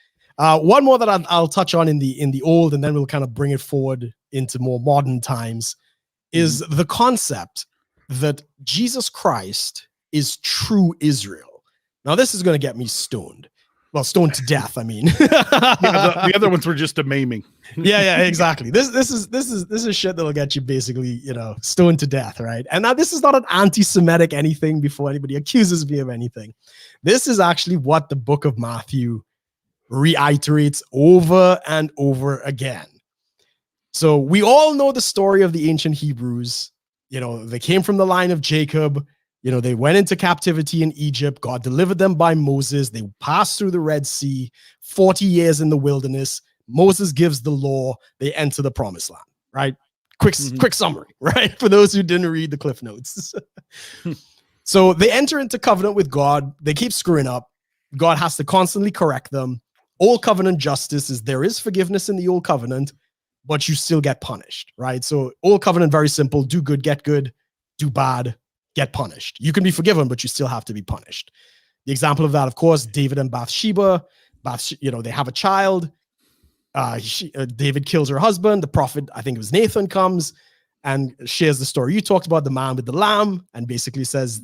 One more that I'll touch on in the old, and then we'll kind of bring it forward into more modern times, is the concept that Jesus Christ is true Israel. Now, this is going to get me stoned. Well, stoned to death, I mean. The other ones were just a maiming. Yeah, exactly. This is shit that'll get you basically, stoned to death, right? And now this is not an anti-Semitic anything before anybody accuses me of anything. This is actually what the book of Matthew reiterates over and over again. So we all know the story of the ancient Hebrews. You know, they came from the line of Jacob. You know, they went into captivity in Egypt. God delivered them by Moses. They passed through the Red Sea, 40 years in the wilderness. Moses gives the law. They enter the promised land, right? Quick summary, right? For those who didn't read the Cliff Notes. So they enter into covenant with God. They keep screwing up. God has to constantly correct them. Old covenant justice is there is forgiveness in the old covenant, but you still get punished, right? So old covenant, very simple. Do good, get good. Do bad, get punished. You can be forgiven, but you still have to be punished. The example of that, of course, David and Bathsheba. They have a child. David kills her husband. The prophet, I think it was Nathan, comes and shares the story you talked about, the man with the lamb, and basically says,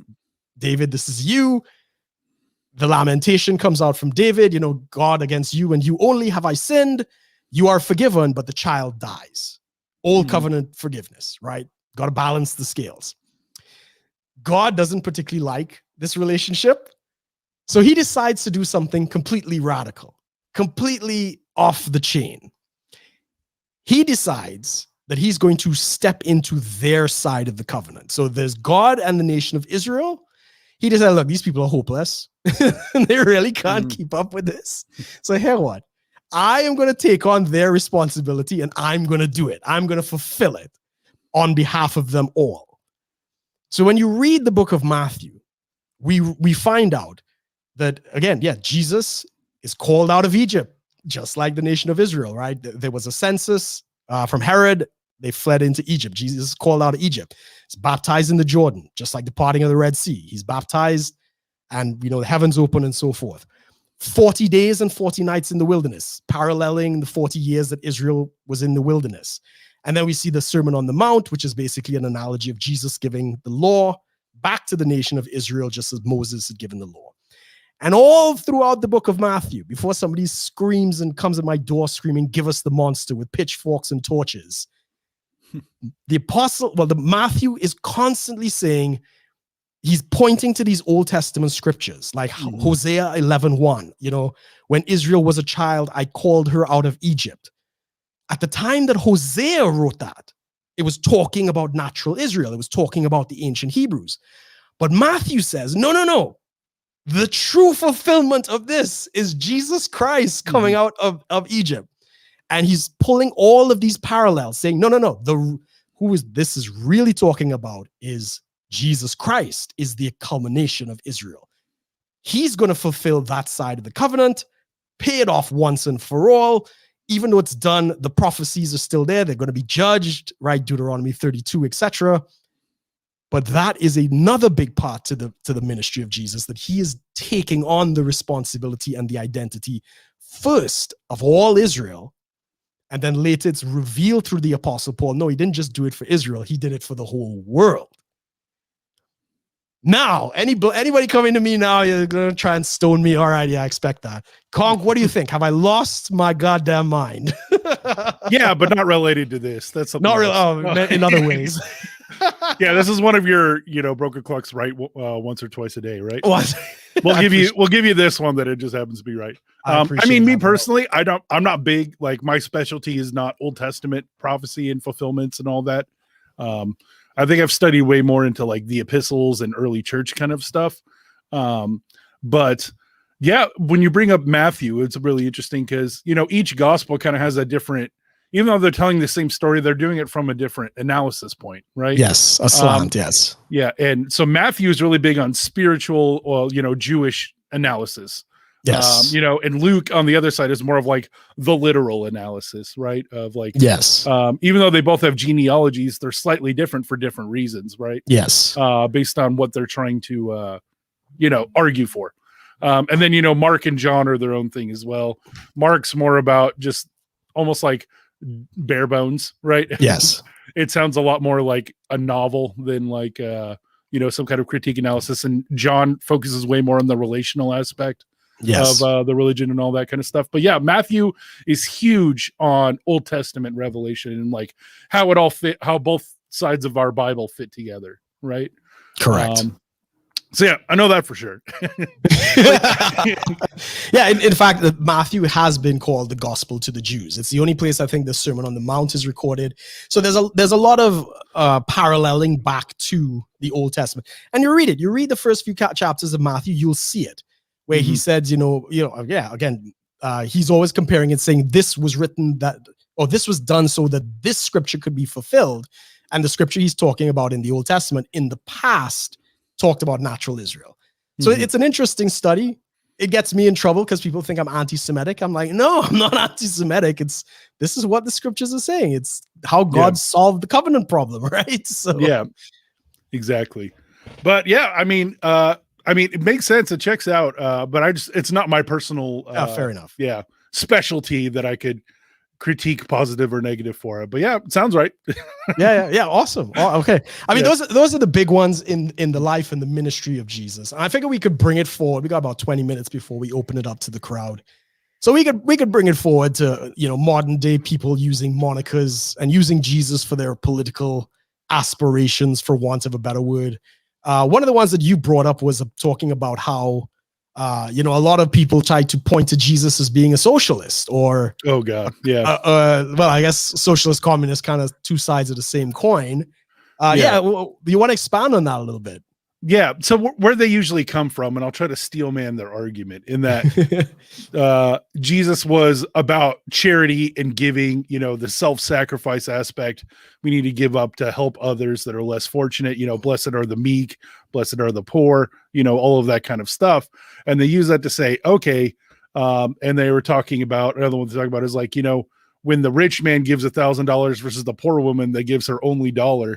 David, this is you. The lamentation comes out from David, God, against you and you only have I sinned. You are forgiven, but the child dies. Old covenant forgiveness, right? Got to balance the scales. God doesn't particularly like this relationship. So he decides to do something completely radical, completely off the chain. He decides that he's going to step into their side of the covenant. So there's God and the nation of Israel. He decided, look, these people are hopeless. They really can't keep up with this. So here what? I am going to take on their responsibility and I'm going to do it. I'm going to fulfill it on behalf of them all. So when you read the book of Matthew, we find out that, again, Jesus is called out of Egypt, just like the nation of Israel, right? There was a census from Herod. They fled into Egypt. Jesus is called out of Egypt. He's baptized in the Jordan, just like the parting of the Red Sea. He's baptized and, the heavens open and so forth. 40 days and 40 nights in the wilderness, paralleling the 40 years that Israel was in the wilderness. And then we see the Sermon on the Mount, which is basically an analogy of Jesus giving the law back to the nation of Israel, just as Moses had given the law. And all throughout the book of Matthew, before somebody screams and comes at my door screaming, give us the monster with pitchforks and torches, the Matthew is constantly saying, he's pointing to these Old Testament scriptures, like Hosea 11:1. When Israel was a child, I called her out of Egypt. At the time that Hosea wrote that, it was talking about natural Israel. It was talking about the ancient Hebrews. But Matthew says, no. The true fulfillment of this is Jesus Christ coming out of Egypt. And he's pulling all of these parallels, saying, no. This is really talking about is Jesus Christ is the culmination of Israel. He's going to fulfill that side of the covenant, pay it off once and for all. Even though it's done, the prophecies are still there. They're going to be judged, right? Deuteronomy 32, etc. But that is another big part to the ministry of Jesus, that he is taking on the responsibility and the identity first of all Israel. And then later it's revealed through the Apostle Paul. No, he didn't just do it for Israel. He did it for the whole world. Now, anybody coming to me now, you're going to try and stone me. All right, yeah, I expect that. CONK, what do you think? Have I lost my goddamn mind? Yeah, but not related to this. That's not really. Oh, in other ways. Yeah, this is one of your, broken clocks right once or twice a day, right? We'll give you this one that it just happens to be right. I mean, me personally, I'm not big, like my specialty is not Old Testament prophecy and fulfillments and all that. I think I've studied way more into like the epistles and early church kind of stuff. But yeah, when you bring up Matthew, it's really interesting because, each gospel kind of has a different, even though they're telling the same story, they're doing it from a different analysis point, right? Yes, a slant, yes. Yeah, and so Matthew is really big on spiritual, Jewish analysis. Yes. And Luke on the other side is more of like the literal analysis, right? Of like, yes. Even though they both have genealogies, they're slightly different for different reasons, right? Yes. Based on what they're trying to, argue for. And then, Mark and John are their own thing as well. Mark's more about just almost like bare bones, right? Yes. It sounds a lot more like a novel than like, some kind of critique analysis. And John focuses way more on the relational aspect. Yes. Of the religion and all that kind of stuff. But yeah, Matthew is huge on Old Testament revelation and like how it all fit, how both sides of our Bible fit together, right? Correct. So yeah, I know that for sure. Yeah, in fact, Matthew has been called the gospel to the Jews. It's the only place I think the Sermon on the Mount is recorded. So there's a lot of paralleling back to the Old Testament. And you read the first few chapters of Matthew, you'll see it, where he said, again, he's always comparing and saying this was written or this was done so that this scripture could be fulfilled. And the scripture he's talking about in the Old Testament in the past talked about natural Israel. So it's an interesting study. It gets me in trouble because people think I'm anti-Semitic. I'm like, no, I'm not anti-Semitic. This is what the scriptures are saying. It's how God solved the covenant problem, right? So yeah, exactly. But yeah, I mean, it makes sense. It checks out. But it's not my personal, fair enough. Yeah, specialty that I could critique positive or negative for it. But yeah, it sounds right. yeah. Awesome. Oh, okay. I mean, those are the big ones in the life and the ministry of Jesus. And I figure we could bring it forward. We got about 20 minutes before we open it up to the crowd. So we could bring it forward to, modern day people using monikers and using Jesus for their political aspirations, for want of a better word. One of the ones that you brought up was talking about how, a lot of people try to point to Jesus as being a socialist or, oh God, yeah. Well, I guess socialist, communist, kind of two sides of the same coin. Well, you want to expand on that a little bit? Yeah. So where they usually come from, and I'll try to steel man their argument in that Jesus was about charity and giving, the self-sacrifice aspect we need to give up to help others that are less fortunate, blessed are the meek, blessed are the poor, all of that kind of stuff. And they use that to say, okay. And they were talking about, another one to talk about is like, when the rich man gives $1,000 versus the poor woman that gives her only $1,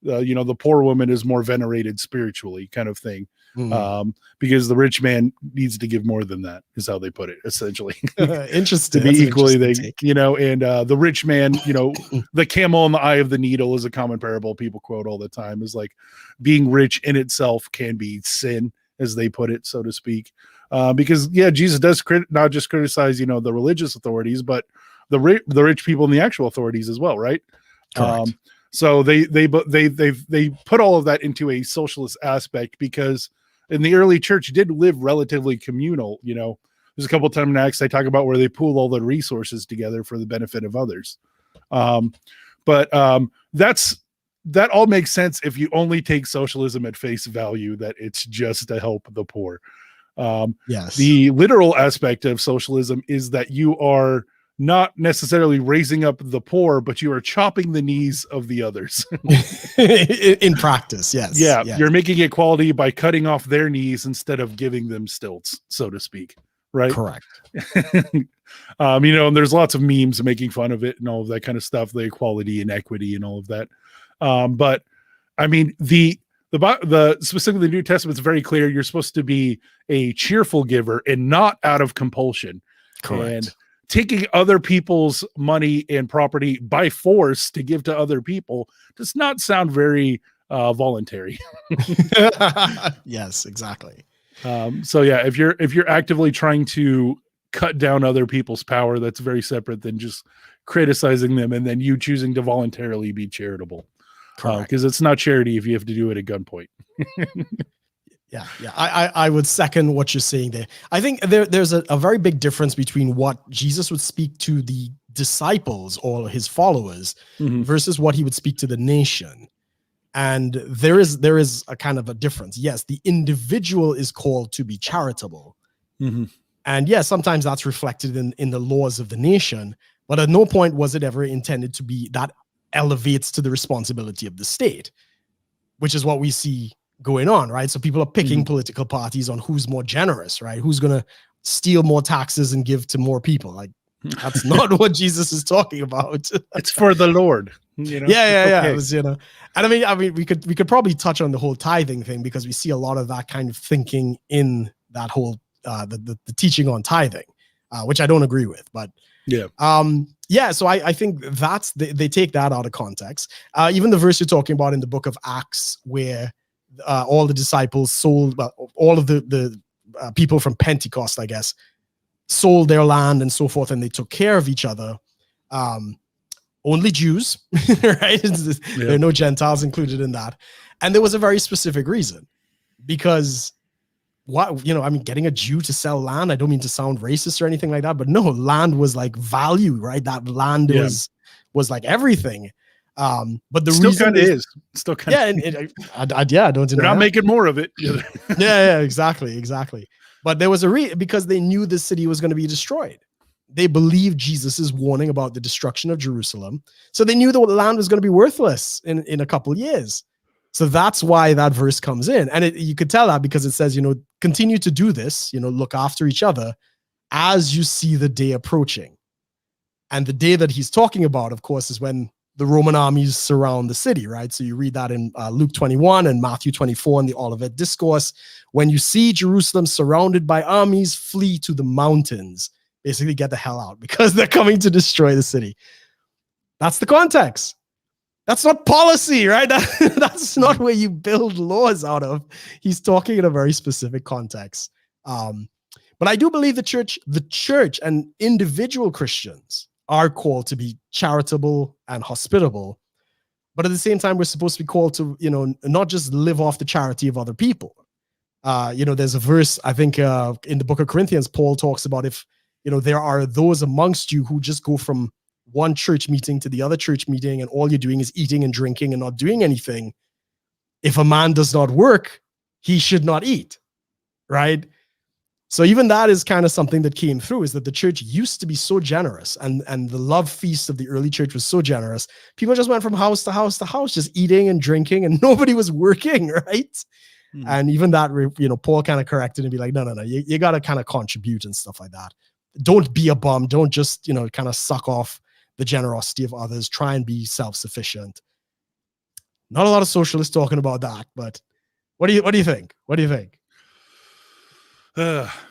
the poor woman is more venerated spiritually, kind of thing. Because the rich man needs to give more than that, is how they put it, essentially. Interesting. To be equally, and the rich man, the camel in the eye of the needle is a common parable people quote all the time, is like being rich in itself can be sin, as they put it, so to speak. Because Jesus does not just criticize, the religious authorities, but the rich people and the actual authorities as well, right? Correct. So they put all of that into a socialist aspect, because in the early church did live relatively communal. There's a couple of times in Acts they talk about where they pool all the resources together for the benefit of others. But that all makes sense if you only take socialism at face value, that it's just to help the poor. Yes. The literal aspect of socialism is that you are not necessarily raising up the poor, but you are chopping the knees of the others. In practice, yes. Yeah, yes. You're making equality by cutting off their knees instead of giving them stilts, so to speak. Right? Correct. And there's lots of memes making fun of it and all of that kind of stuff, the equality and equity and all of that. But I mean, the specifically the New Testament is very clear. You're supposed to be a cheerful giver and not out of compulsion. Correct. And taking other people's money and property by force to give to other people does not sound very voluntary. Yes, exactly. So yeah, if you're actively trying to cut down other people's power, that's very separate than just criticizing them and then you choosing to voluntarily be charitable. Because it's not charity if you have to do it at gunpoint. Yeah. I would second what you're saying there. I think there's a very big difference between what Jesus would speak to the disciples or his followers versus what he would speak to the nation. And there is a kind of a difference. Yes, the individual is called to be charitable. And yes, sometimes that's reflected in the laws of the nation, but at no point was it ever intended to be that elevates to the responsibility of the state, which is what we see going on, right? So people are picking political parties on who's more generous, right? Who's going to steal more taxes and give to more people. Like, that's not what Jesus is talking about. It's for the Lord. Yeah. Okay. It was, and I mean, we could probably touch on the whole tithing thing, because we see a lot of that kind of thinking in that whole, the teaching on tithing, which I don't agree with, but so I think that's, they take that out of context. Even the verse you're talking about in the book of Acts, where all the disciples sold, all of the people from Pentecost, I guess, sold their land and so forth, and they took care of each other. Only Jews, right? There are no Gentiles included in that. And there was a very specific reason, because what, I mean, getting a Jew to sell land, I don't mean to sound racist or anything like that, but no, land was like value, right? That land was like everything. But the still reason kind of is still kind of, I don't deny they're not making more of it. yeah, exactly. But there was because they knew the city was going to be destroyed. They believed Jesus's warning about the destruction of Jerusalem. So they knew the land was going to be worthless in a couple of years. So that's why that verse comes in. And you could tell that because it says, continue to do this, look after each other as you see the day approaching. And the day that he's talking about, of course, is when the Roman armies surround the city, right? So you read that in Luke 21 and Matthew 24 in the Olivet Discourse. When you see Jerusalem surrounded by armies, flee to the mountains. Basically get the hell out because they're coming to destroy the city. That's the context. That's not policy, right? That's not where you build laws out of. He's talking in a very specific context. But I do believe the church and individual Christians are called to be charitable and hospitable. But at the same time, we're supposed to be called to, not just live off the charity of other people. There's a verse, I think, in the book of Corinthians, Paul talks about if, there are those amongst you who just go from one church meeting to the other church meeting, and all you're doing is eating and drinking and not doing anything. If a man does not work, he should not eat, right? So even that is kind of something that came through, is that the church used to be so generous, and the love feast of the early church was so generous. People just went from house to house to house, just eating and drinking, and nobody was working, right? And even that, Paul kind of corrected and be like, no, you got to kind of contribute and stuff like that. Don't be a bum. Don't just, kind of suck off the generosity of others. Try and be self-sufficient. Not a lot of socialists talking about that, but what do you think? What do you think?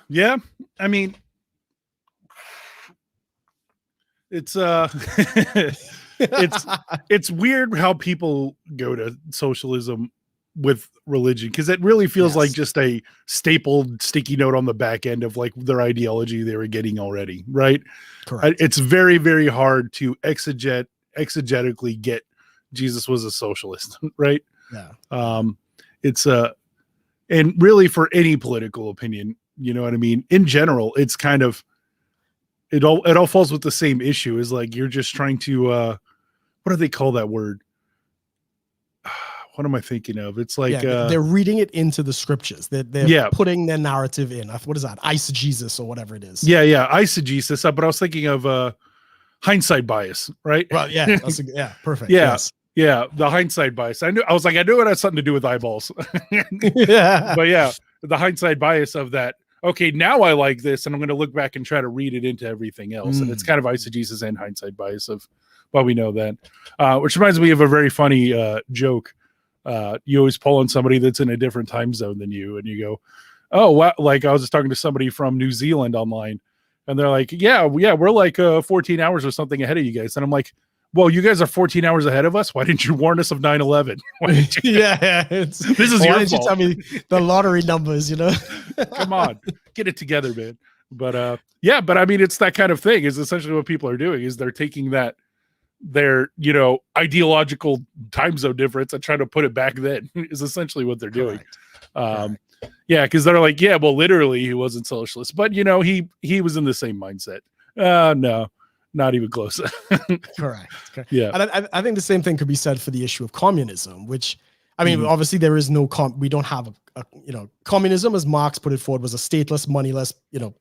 Yeah, I mean, it's it's weird how people go to socialism with religion, because it really feels like just a stapled sticky note on the back end of like their ideology they were getting already, right? Correct. It's very, very hard to exegetically get Jesus was a socialist, right? Yeah. It's and really for any political opinion, you know what I mean? In general, it's kind of it all falls with the same issue, is like you're just trying to what do they call that word? What am I thinking of? It's like they're reading it into the scriptures. They're putting their narrative in. What is that? Eisegesis or whatever it is. Yeah, eisegesis. But I was thinking of hindsight bias, right? Well, yeah, perfect. Yeah, yes. Yeah, the hindsight bias. I knew it had something to do with eyeballs. Yeah. But yeah, the hindsight bias of that. Okay, now I like this, and I'm going to look back and try to read it into everything else. And it's kind of eisegesis and hindsight bias of, well, we know that. Which reminds me of a very funny joke. You always pull on somebody that's in a different time zone than you, and you go, oh, wow. Like I was just talking to somebody from New Zealand online, and they're like, yeah, we're like 14 hours or something ahead of you guys. And I'm like, well, you guys are 14 hours ahead of us. Why didn't you warn us of 9/11? Yeah. This is your fault. You tell me the lottery numbers, Come on, get it together, man. But yeah, but I mean, it's that kind of thing is essentially what people are doing, is they're taking their ideological time zone difference and trying to put it back then is essentially what they're doing. Yeah, because they're like, yeah, well, literally he wasn't socialist, but he was in the same mindset. No, not even close. Correct. Yeah, and I think the same thing could be said for the issue of communism, which, I mean, obviously there is no we don't have a communism, as Marx put it forward, was a stateless, moneyless,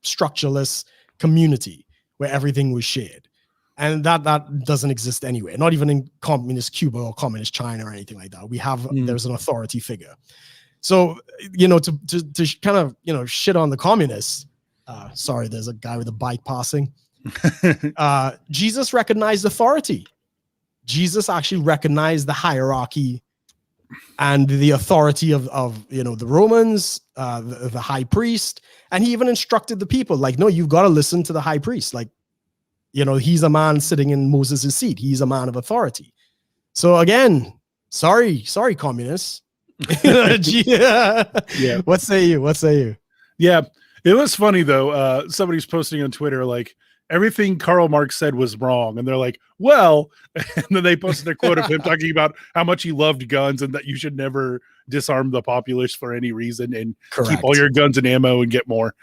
structureless community where everything was shared. And that doesn't exist anywhere, not even in communist Cuba or communist China or anything like that. We have, there's an authority figure. So, to kind of, shit on the communists, sorry, there's a guy with a bike passing. Jesus recognized authority. Jesus actually recognized the hierarchy and the authority of the Romans, the high priest. And he even instructed the people, like, no, you've got to listen to the high priest. Like, he's a man sitting in Moses' seat. He's a man of authority. So again, sorry, communists. Yeah. What say you? Yeah. It was funny though. Somebody's posting on Twitter, like, everything Karl Marx said was wrong. And they're like, well, and then they posted a quote of him talking about how much he loved guns and that you should never disarm the populace for any reason and keep all your guns and ammo and get more.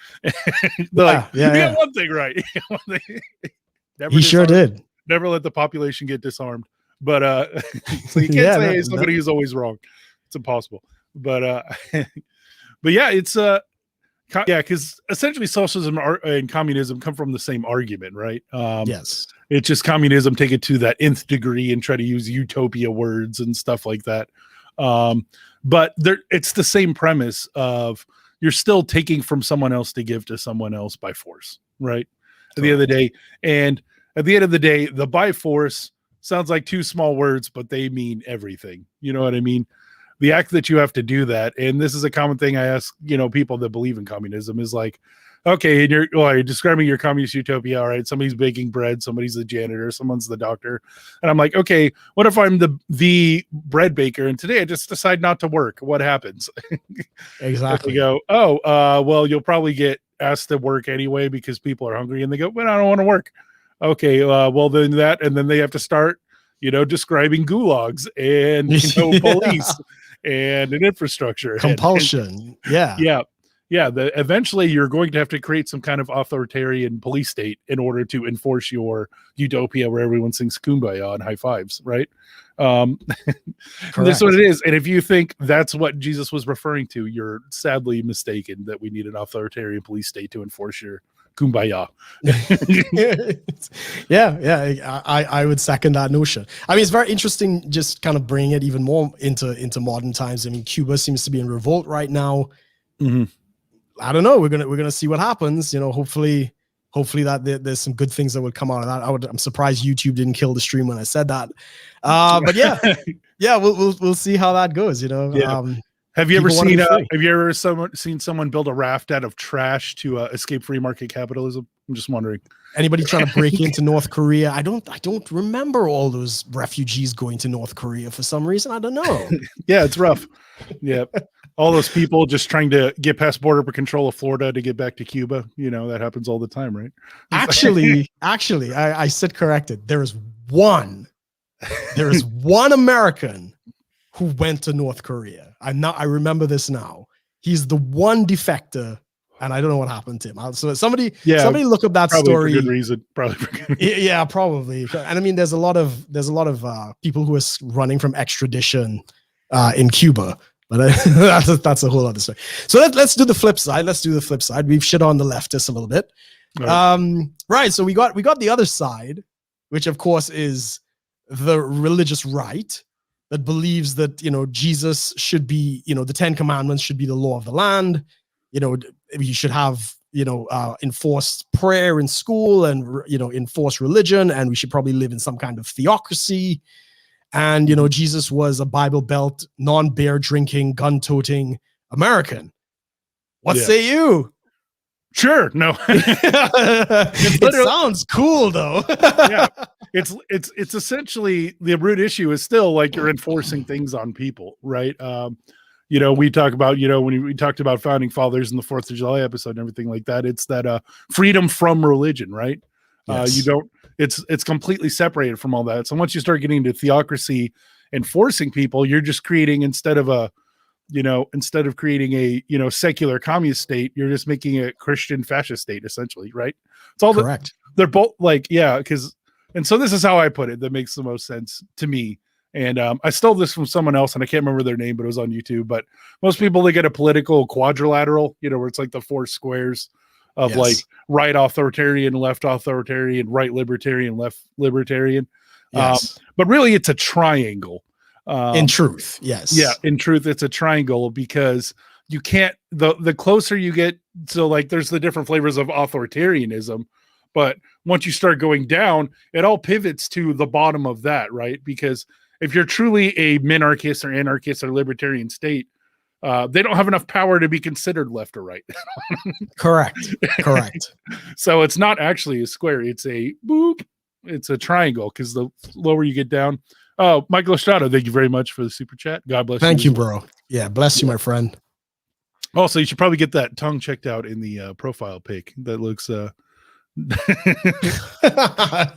They're like, you got one thing right. He sure did. Never let the population get disarmed. But so you can't say somebody who's always wrong. It's impossible. But but yeah, it's because essentially socialism and communism come from the same argument, right? Yes. It's just communism take it to that nth degree and try to use utopia words and stuff like that. But it's the same premise of you're still taking from someone else to give to someone else by force, right? At the end of the day. And at the end of the day, the by force sounds like two small words, but they mean everything. You know what I mean? The act that you have to do that, and this is a common thing I ask, people that believe in communism is like, okay, and you're describing your communist utopia. All right, somebody's baking bread, somebody's the janitor, someone's the doctor, and I'm like, okay, what if I'm the bread baker, and today I just decide not to work? What happens? Exactly. You go, well, you'll probably get asked to work anyway because people are hungry, and they go, but I don't want to work. Okay, well then and then they have to start, describing gulags and police and an infrastructure compulsion. Eventually you're going to have to create some kind of authoritarian police state in order to enforce your utopia where everyone sings kumbaya and high fives, right? That's what it is. And if you think that's what Jesus was referring to, you're sadly mistaken that we need an authoritarian police state to enforce your kumbaya. I would second that notion. I mean, it's very interesting just kind of bringing it even more into modern times. I mean, Cuba seems to be in revolt right now. Mm-hmm. I don't know. We're gonna see what happens. Hopefully that there's some good things that would come out of that. I'm surprised YouTube didn't kill the stream when I said that. But we'll see how that goes. Have you ever seen someone build a raft out of trash to escape free market capitalism? I'm just wondering. Anybody trying to break into North Korea? I don't remember all those refugees going to North Korea for some reason. I don't know. Yeah, it's rough. Yeah. All those people just trying to get past border control of Florida to get back to Cuba. That happens all the time, right? Actually, I said corrected. There is one American who went to North Korea. I remember this now. He's the one defector, and I don't know what happened to him. So somebody look up that story. For good reason. Probably for good reason. Yeah, probably. And I mean, there's a lot of people who are running from extradition in Cuba, but that's a whole other story. So let's do the flip side. We've shit on the leftists a little bit. Right. So we got the other side, which of course is the religious right that believes that, Jesus should be, the 10 commandments should be the law of the land. You should have, enforced prayer in school and, enforced religion. And we should probably live in some kind of theocracy. And, Jesus was a Bible Belt, non-beer drinking, gun toting American. What say you? Sure. No. It sounds cool though. Yeah. It's essentially the root issue is still like you're enforcing things on people, right? We talk about, when we talked about founding fathers in the 4th of July episode and everything like that, it's that freedom from religion, right? Yes. It's completely separated from all that. So once you start getting into theocracy and forcing people, you're just creating instead of creating a, secular communist state, you're just making a Christian fascist state, essentially, right? It's all correct. They're both and so this is how I put it. That makes the most sense to me. And I stole this from someone else, and I can't remember their name, but it was on YouTube. But most people, they get a political quadrilateral, where it's like the 4 squares of like right authoritarian, left authoritarian, right libertarian, left libertarian. Yes. But really, it's a triangle. In truth, yes. Yeah, in truth, it's a triangle because you can't, the closer you get, so like there's the different flavors of authoritarianism, but once you start going down, it all pivots to the bottom of that, right? Because if you're truly a minarchist or anarchist or libertarian state, they don't have enough power to be considered left or right. Correct. So it's not actually a square, it's a boop, it's a triangle, because the lower you get down. Oh, Michael Estrada, thank you very much for the super chat. God bless you. Thank you, bro. Yeah, bless you, my friend. Also, you should probably get that tongue checked out in the profile pic. That looks I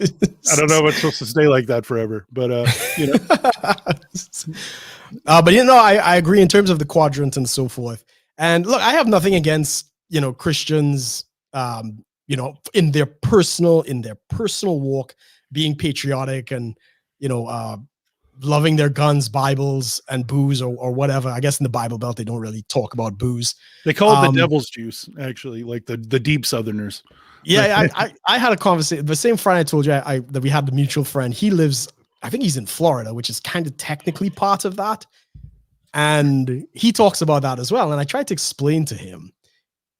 don't know if it's supposed to stay like that forever, but you know. But you know, I agree in terms of the quadrant and so forth. And look, I have nothing against, you know, Christians, you know, in their personal walk, being patriotic and, you know, loving their guns, Bibles, and booze, or whatever. I guess in the Bible Belt they don't really talk about booze. They call it the devil's juice, actually, like the deep Southerners. Yeah, I had a conversation. The same friend I told you that we had, the mutual friend. He lives, I think he's in Florida, which is kind of technically part of that. And he talks about that as well. And I tried to explain to him,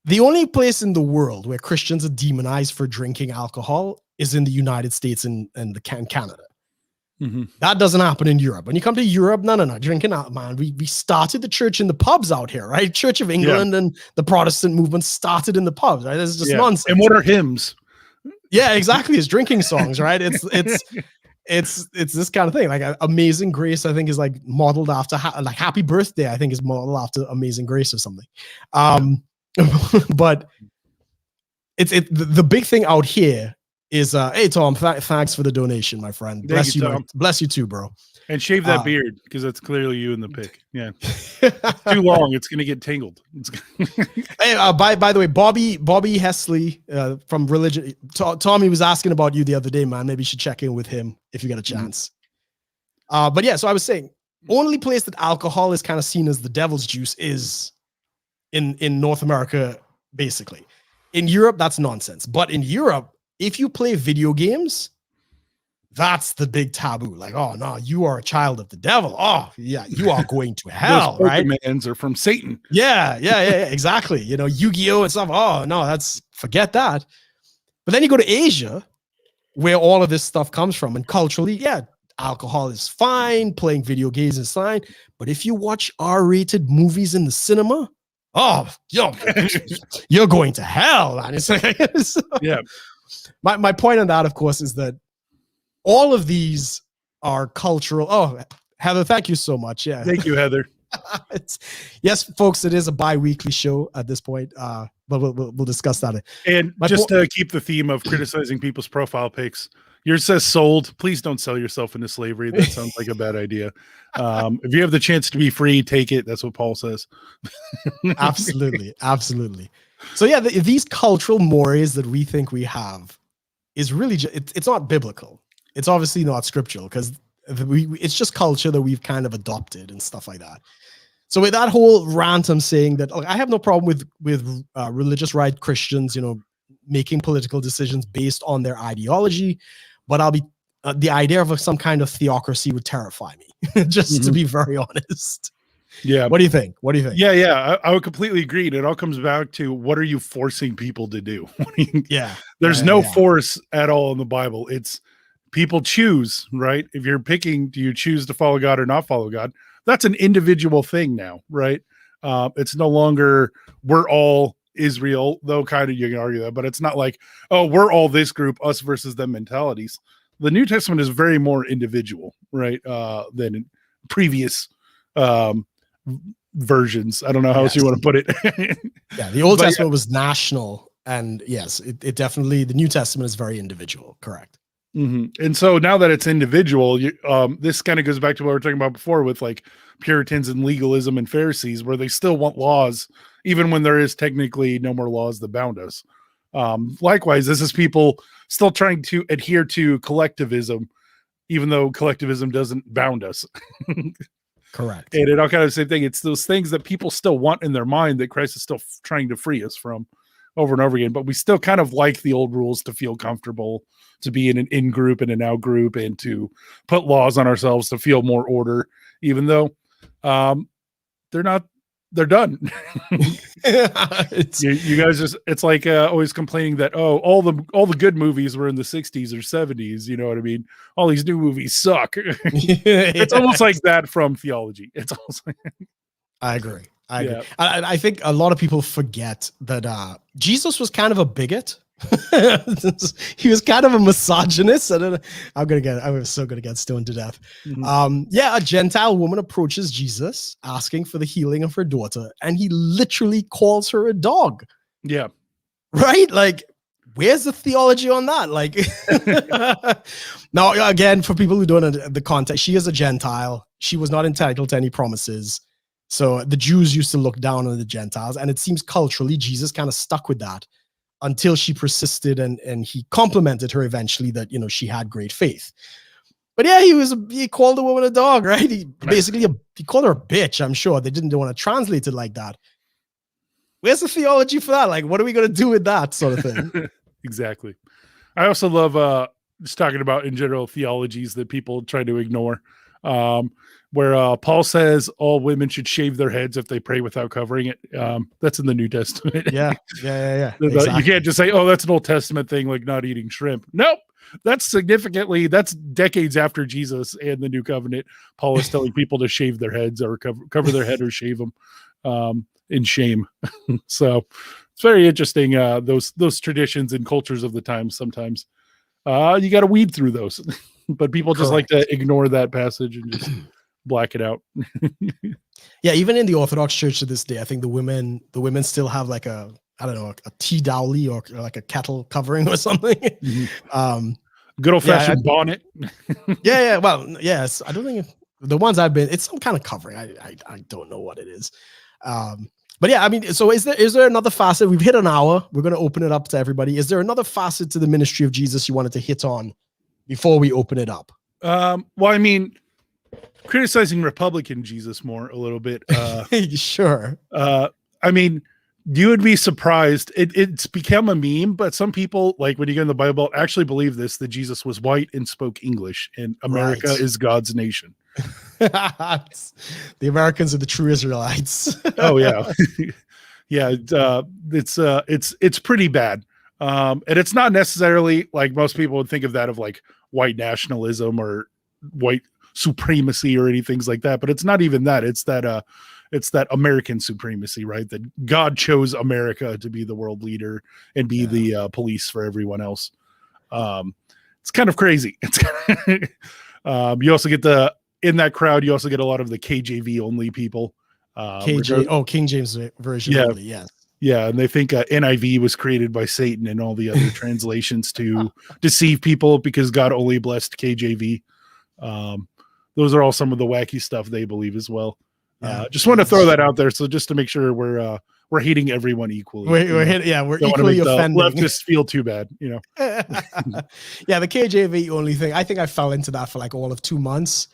the only place in the world where Christians are demonized for drinking alcohol is in the United States and Canada. Mm-hmm. That doesn't happen in Europe. When you come to Europe, no, drinking out, man. We started the church in the pubs out here, right? Church of England and the Protestant movement started in the pubs, right? This is just nonsense. And what are hymns? Yeah, exactly. It's drinking songs, right? It's this kind of thing. Like Amazing Grace, I think, is like modeled after like Happy Birthday, I think, is modeled after Amazing Grace or something. But the big thing out here is hey Tom, thanks for the donation, my friend. Bless you, Tom. Bless you too, bro. And shave that beard, because that's clearly you in the pic. Yeah, too long, it's gonna get tangled. Hey, by the way, Bobby Hesley from Religion. Tommy was asking about you the other day, man. Maybe you should check in with him if you get a chance. But yeah, so I was saying, only place that alcohol is kind of seen as the devil's juice is in North America, basically. In Europe, that's nonsense. But in Europe, if you play video games, that's the big taboo. Like, oh no, you are a child of the devil. Oh yeah, you are going to hell, right? Pokemans are from Satan. Yeah, exactly. You know, Yu-Gi-Oh and stuff. Oh no, forget that. But then you go to Asia, where all of this stuff comes from, and culturally, yeah, alcohol is fine, playing video games is fine. But if you watch R-rated movies in the cinema, oh, you're going to hell, man. It's like, yeah. My point on that, of course, is that all of these are cultural. Oh, Heather, thank you so much. Yeah. Thank you, Heather. Yes, folks, it is a bi-weekly show at this point, but we'll discuss that. And just to keep the theme of criticizing people's profile pics, yours says sold. Please don't sell yourself into slavery. That sounds like a bad idea. If you have the chance to be free, take it. That's what Paul says. Absolutely. So yeah, these cultural mores that we think we have is really it's not biblical. It's obviously not scriptural, because it's just culture that we've kind of adopted and stuff like that. So with that whole rant, I'm saying that I have no problem with religious right Christians, you know, making political decisions based on their ideology, but I'll be the idea of some kind of theocracy would terrify me, just to be very honest. Yeah. What do you think? Yeah. I would completely agree. It all comes back to, what are you forcing people to do? There's no force at all in the Bible. It's people choose, right? If you're picking, do you choose to follow God or not follow God? That's an individual thing now, right? It's no longer we're all Israel, though kind of you can argue that, but it's not like, oh, we're all this group, us versus them mentalities. The New Testament is very more individual, right? Than in previous versions. I don't know how else you want to put it. Yeah, the Old Testament was national, and yes, it definitely, the New Testament is very individual, correct. Mm-hmm. And so now that it's individual, this kind of goes back to what we were talking about before with like Puritans and legalism and Pharisees, where they still want laws, even when there is technically no more laws that bound us. Likewise, this is people still trying to adhere to collectivism, even though collectivism doesn't bound us. Correct. And it all kind of the same thing. It's those things that people still want in their mind that Christ is still trying to free us from over and over again. But we still kind of like the old rules to feel comfortable, to be in an in group and an out group, and to put laws on ourselves to feel more order, even though they're done. You guys just, it's like always complaining that, oh, all the good movies were in the 60s or 70s. You know what I mean? All these new movies suck. It's almost like that from theology. It's almost like I agree. I think a lot of people forget that Jesus was kind of a bigot. He was kind of a misogynist. I was so gonna get stoned to death. A Gentile woman approaches Jesus asking for the healing of her daughter, and he literally calls her a dog. Yeah. Right? Like, where's the theology on that? Like, now again, for people who don't know the context, she is a Gentile. She was not entitled to any promises. So the Jews used to look down on the Gentiles, and it seems culturally Jesus kind of stuck with that until she persisted, and he complimented her eventually that, you know, she had great faith. But yeah, he called the woman a dog, right? He called her a bitch. I'm sure they didn't want to translate it like that. Where's the theology for that? Like, what are we going to do with that sort of thing? Exactly. I also love just talking about in general theologies that people try to ignore. Where Paul says all women should shave their heads if they pray without covering it. That's in the New Testament. Yeah. Exactly. You can't just say, oh, that's an Old Testament thing, like not eating shrimp. Nope. That's decades after Jesus and the New Covenant. Paul is telling people to shave their heads or cover their head or shave them in shame. So it's very interesting. Those traditions and cultures of the time. Sometimes you got to weed through those, but people just like to ignore that passage and just black it out. Yeah, even in the Orthodox Church to this day, I think the women still have like a tea dowry or like a kettle covering or something. Mm-hmm. Good old fashioned bonnet. Yeah. Well, yes, I don't think the ones I've been. It's some kind of covering. I don't know what it is. But yeah, I mean, so is there another facet? We've hit an hour. We're going to open it up to everybody. Is there another facet to the ministry of Jesus you wanted to hit on before we open it up? Well, I mean, criticizing Republican Jesus more a little bit. Sure. I mean, you would be surprised. It's become a meme, but some people, like when you get in the Bible, actually believe this, that Jesus was white and spoke English and America is God's nation. The Americans are the true Israelites. Oh yeah. Yeah. It's pretty bad. And it's not necessarily like most people would think of that of like white nationalism or white supremacy or anything like that, but it's not even that. It's that American supremacy, right? That God chose America to be the world leader and be the police for everyone else. It's kind of crazy. It's you also get in that crowd, you also get a lot of the KJV only people. King James version only, yes. Yeah, and they think NIV was created by Satan and all the other translations to deceive people because God only blessed KJV. Those are all some of the wacky stuff they believe as well. Just want to throw that out there, so just to make sure we're hating everyone equally. We're equally offending. Leftists feel too bad, you know. Yeah, the KJV only thing. I think I fell into that for like all of 2 months.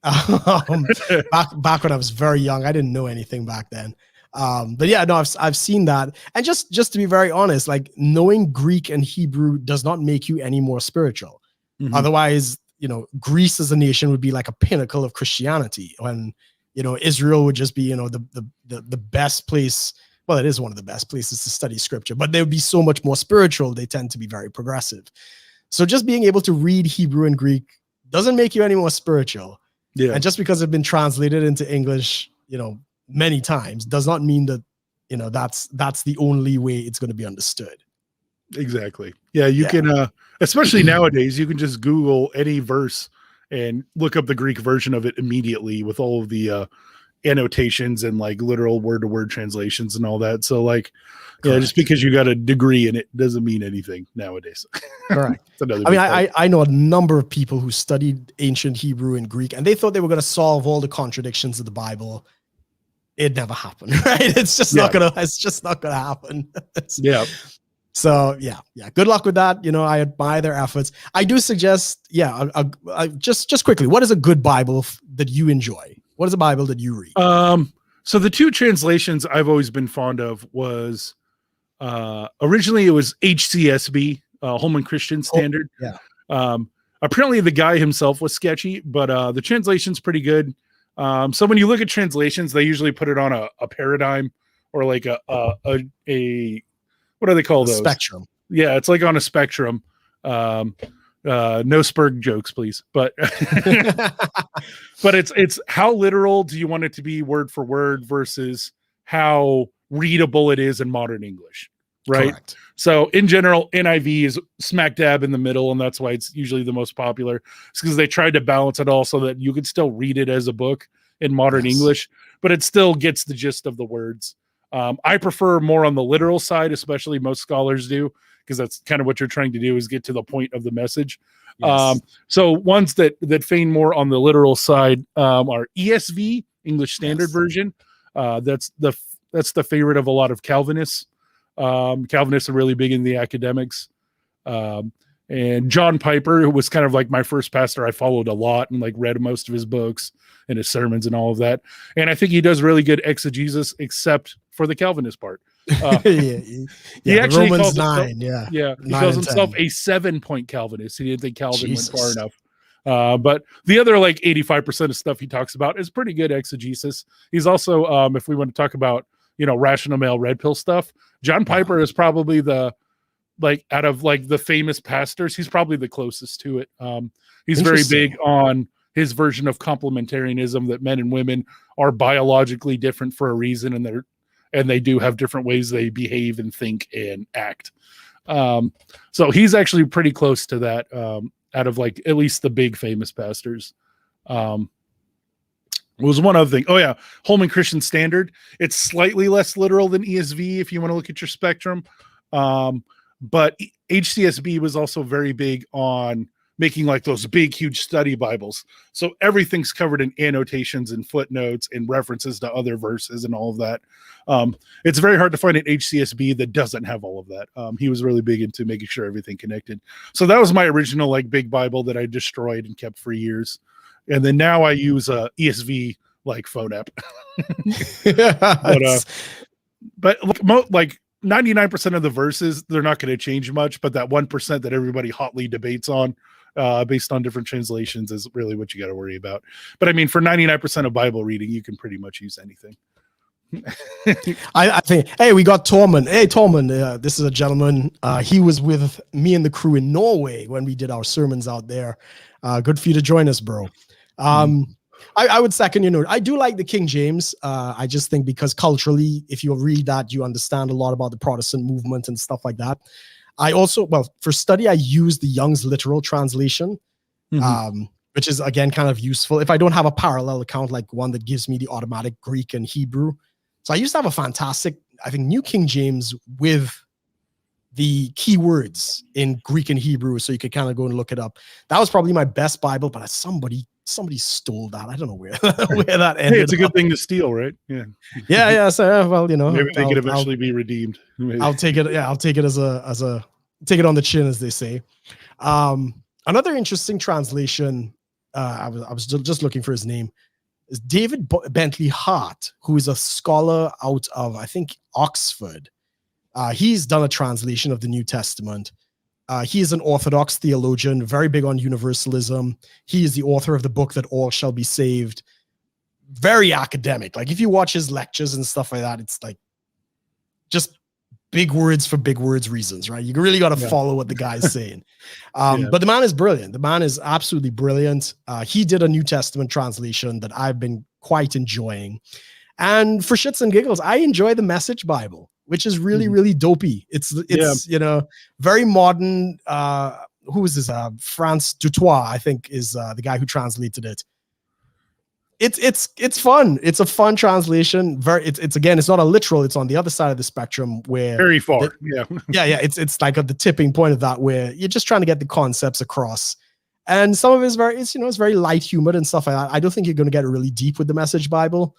Back when I was very young, I didn't know anything back then. But yeah, no, I've seen that. And just to be very honest, like knowing Greek and Hebrew does not make you any more spiritual. Mm-hmm. Otherwise, you know, Greece as a nation would be like a pinnacle of Christianity, when, you know, Israel would just be, you know, the best place. Well, it is one of the best places to study scripture, but they would be so much more spiritual. They tend to be very progressive. So just being able to read Hebrew and Greek doesn't make you any more spiritual. Yeah. And just because it's been translated into English, you know, many times does not mean that, you know, that's the only way it's going to be understood. Exactly. Yeah, you can especially nowadays, you can just Google any verse and look up the Greek version of it immediately with all of the annotations and like literal word-to-word translations and all that. So like, yeah, just because you got a degree in it doesn't mean anything nowadays. Correct. I mean, I know a number of people who studied ancient Hebrew and Greek, and they thought they were going to solve all the contradictions of the Bible. It never happened, right? It's just not gonna happen. Yeah. So yeah. Good luck with that. You know, I admire their efforts. I do suggest, just quickly, what is a good Bible that you enjoy? What is a Bible that you read? So the two translations I've always been fond of was originally it was HCSB, Holman Christian Standard. Apparently the guy himself was sketchy, but the translation's pretty good. So when you look at translations, they usually put it on a paradigm or like a what do they call those? Spectrum. Yeah, it's like on a spectrum. No Spurg jokes, please. But but it's how literal do you want it to be word for word versus how readable it is in modern English, right? Correct. So in general, NIV is smack dab in the middle, and that's why it's usually the most popular. It's because they tried to balance it all so that you could still read it as a book in modern English, but it still gets the gist of the words. I prefer more on the literal side, especially most scholars do, because that's kind of what you're trying to do, is get to the point of the message. Yes. So ones that feign more on the literal side are ESV, English Standard Version. That's the favorite of a lot of Calvinists. Calvinists are really big in the academics. And John Piper, who was kind of like my first pastor, I followed a lot and like read most of his books and his sermons and all of that. And I think he does really good exegesis, except for the Calvinist part. He actually Romans calls 9, himself, he calls himself a 7-point Calvinist. He didn't think Calvin went far enough. But the other like 85% of stuff he talks about is pretty good exegesis. He's also, if we want to talk about, rational male red pill stuff, John Piper is probably out of like the famous pastors, he's probably the closest to it. He's very big on his version of complementarianism, that men and women are biologically different for a reason, and they do have different ways they behave and think and act. So he's actually pretty close to that, out of like at least the big famous pastors. Was one other thing. Oh yeah, Holman Christian Standard. It's slightly less literal than ESV if you want to look at your spectrum. But HCSB was also very big on making like those big, huge study Bibles. So everything's covered in annotations and footnotes and references to other verses and all of that. It's very hard to find an HCSB that doesn't have all of that. He was really big into making sure everything connected. So that was my original like big Bible that I destroyed and kept for years. And then now I use a ESV like phone app. But like 99% of the verses, they're not going to change much, but that 1% that everybody hotly debates on, based on different translations, is really what you got to worry about. But I mean, for 99% of Bible reading, you can pretty much use anything. I think, hey, we got Tormund. Hey, Tormund, this is a gentleman. He was with me and the crew in Norway when we did our sermons out there. Good for you to join us, bro. I would second, I do like the King James. I just think because culturally, if you read that, you understand a lot about the Protestant movement and stuff like that. I also, for study, I use the Young's literal translation, which is, again, kind of useful if I don't have a parallel account, like one that gives me the automatic Greek and Hebrew. So I used to have a fantastic, I think, New King James with the keywords in Greek and Hebrew, so you could kind of go and look it up. That was probably my best Bible, but somebody stole that. I don't know where that ended. Hey, it's a good thing to steal, right? Yeah. So well, maybe they could eventually be redeemed. Maybe. I'll take it. Yeah, I'll take it take it on the chin, as they say. Another interesting translation. I was just looking for his name. Is David Bentley Hart, who is a scholar out of, I think, Oxford. He's done a translation of the New Testament. He is an Orthodox theologian, very big on universalism. He is the author of the book that All Shall Be Saved. Very academic. Like if you watch his lectures and stuff like that, it's like just big words for big words reasons, right? You really got to follow what the guy's saying. But the man is brilliant. The man is absolutely brilliant. He did a New Testament translation that I've been quite enjoying. And for shits and giggles, I enjoy the Message Bible, which is really, really dopey. It's very modern. Who is this? France Dutoit, I think, is the guy who translated it. It's fun. It's a fun translation. It's again, it's not a literal. It's on the other side of the spectrum where very far. It's like at the tipping point of that where you're just trying to get the concepts across. And some of it is it's very light humored and stuff like that. I don't think you're going to get really deep with the Message Bible.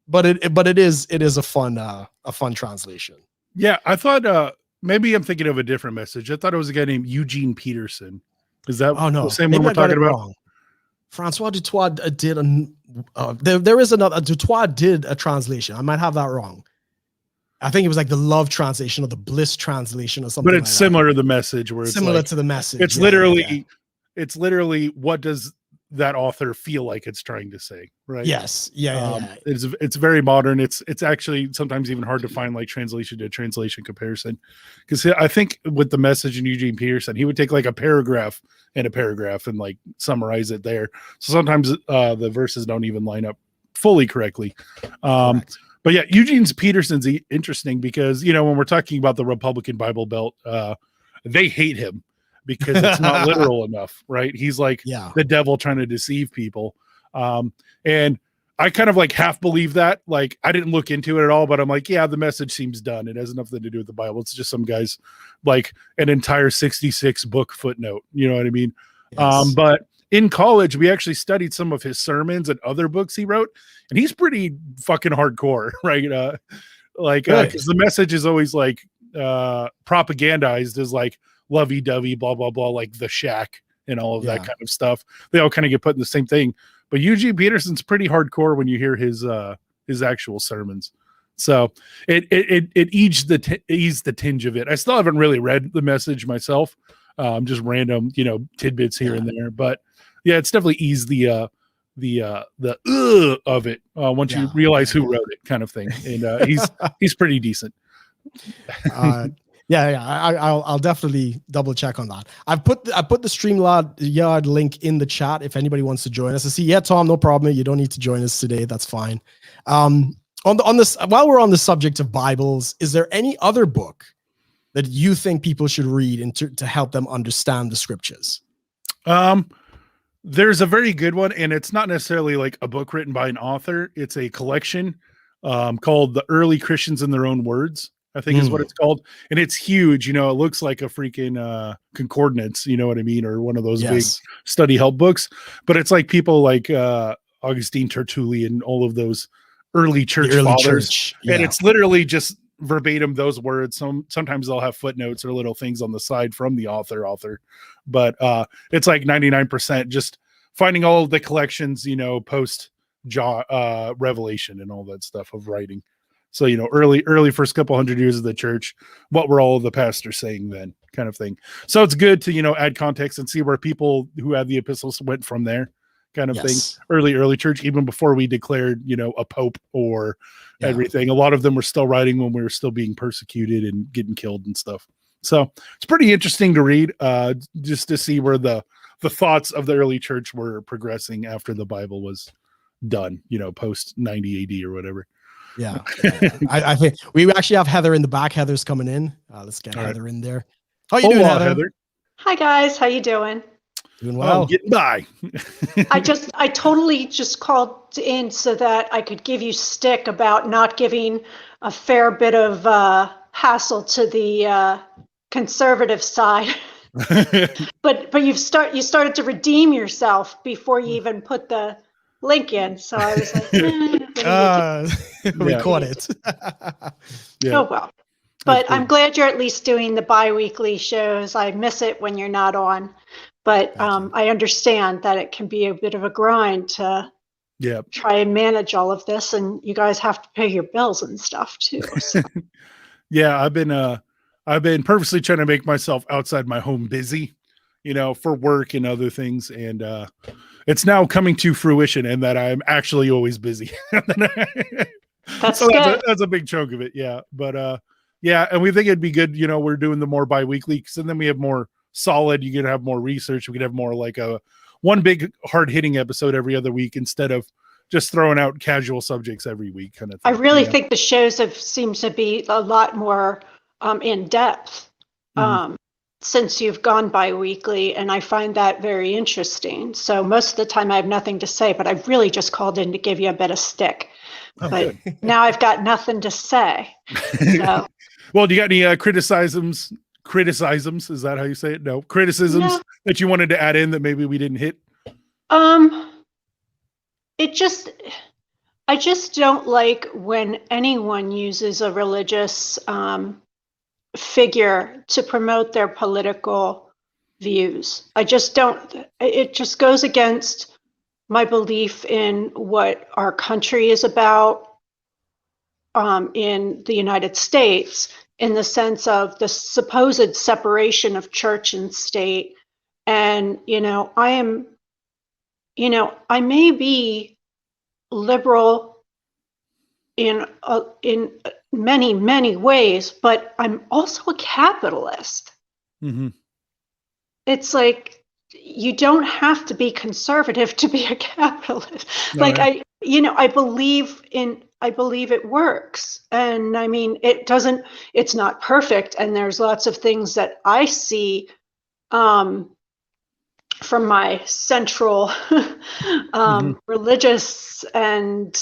But it is a fun translation. Yeah, I thought maybe I'm thinking of a different message. I thought it was a guy named Eugene Peterson. Is that the same one we're talking about? Wrong. Francois Dutoit did there is another. Dutoit did a translation. I might have that wrong. I think it was like the Love translation or the Bliss translation or something. But it's like similar that. to the Message, where it's similar like, to the Message. It's it's literally what does that author feel like it's trying to say, right? Yes. It's very modern. It's actually sometimes even hard to find like translation to translation comparison, because I think with the Message and Eugene Peterson, he would take like a paragraph and like summarize it there. So sometimes the verses don't even line up fully correctly. But yeah, Peterson's interesting because when we're talking about the Republican Bible Belt, they hate him because it's not literal enough, right? He's like the devil trying to deceive people. And I kind of like half believe that. Like, I didn't look into it at all, but I'm like, yeah, the message seems done. It has nothing to do with the Bible. It's just some guys like an entire 66 book footnote. You know what I mean? Yes. But in college, we actually studied some of his sermons and other books he wrote, and he's pretty fucking hardcore, right? Because the message is always like propagandized as like lovey-dovey, blah blah blah, like the shack and all of that kind of stuff. They all kind of get put in the same thing. But Eugene Peterson's pretty hardcore when you hear his actual sermons. So it eased the tinge of it. I still haven't really read the message myself. Just random, tidbits here and there. But yeah, it's definitely eased the of it once you realize who wrote it, kind of thing. And he's pretty decent. I'll definitely double check on that. I put the StreamYard link in the chat if anybody wants to join us. I see, yeah, Tom, no problem. You don't need to join us today. That's fine. On this, while we're on the subject of Bibles, is there any other book that you think people should read to help them understand the scriptures? There's a very good one, and it's not necessarily like a book written by an author. It's a collection called The Early Christians in Their Own Words, I think is what it's called. And it's huge. It looks like a freaking concordance, you know what I mean? Or one of those big study help books. But it's like people like Augustine, Tertullian, all of those early church fathers. And it's literally just verbatim those words. Sometimes they'll have footnotes or little things on the side from the author. But it's like 99% just finding all of the collections, post Revelation and all that stuff of writing. So, early first couple hundred years of the church, what were all of the pastors saying then, kind of thing. So it's good to, add context and see where people who had the epistles went from there, kind of thing. Early church, even before we declared, a pope or everything. A lot of them were still writing when we were still being persecuted and getting killed and stuff. So it's pretty interesting to read, just to see where the thoughts of the early church were progressing after the Bible was done, post 90 AD or whatever. Yeah. I think we actually have Heather in the back. Heather's coming in. Let's get Heather in there. How you doing, Heather? Hi guys, how you doing? Doing well. Getting by. I totally just called in so that I could give you stick about not giving a fair bit of hassle to the conservative side. but you started to redeem yourself before you even put the link in. So I was like, we caught it. Oh well. But I'm glad you're at least doing the bi-weekly shows. I miss it when you're not on. But I understand that it can be a bit of a grind to try and manage all of this, and you guys have to pay your bills and stuff too. So. Yeah, I've been purposely trying to make myself outside my home busy, for work and other things, and it's now coming to fruition, and that I'm actually always busy. That's a big chunk of it, yeah. But and we think it'd be good, we're doing the more bi-weekly, because then we have more solid. You can have more research. We could have more like one big hard-hitting episode every other week instead of just throwing out casual subjects every week, kind of thing. I really think the shows seem to be a lot more in depth since you've gone bi-weekly, and I find that very interesting. So most of the time I have nothing to say, but I really just called in to give you a bit of stick. But now I've got nothing to say. So. Well, do you got any criticisms? Is that how you say it? No, criticisms that you wanted to add in that maybe we didn't hit? I just don't like when anyone uses a religious figure to promote their political views. I just don't. It just goes against my belief in what our country is about in the United States, in the sense of the supposed separation of church and state. And, I may be liberal in many, many ways, but I'm also a capitalist. Mm-hmm. It's like, you don't have to be conservative to be a capitalist. I believe it works. And I mean, it's not perfect. And there's lots of things that I see from my central religious and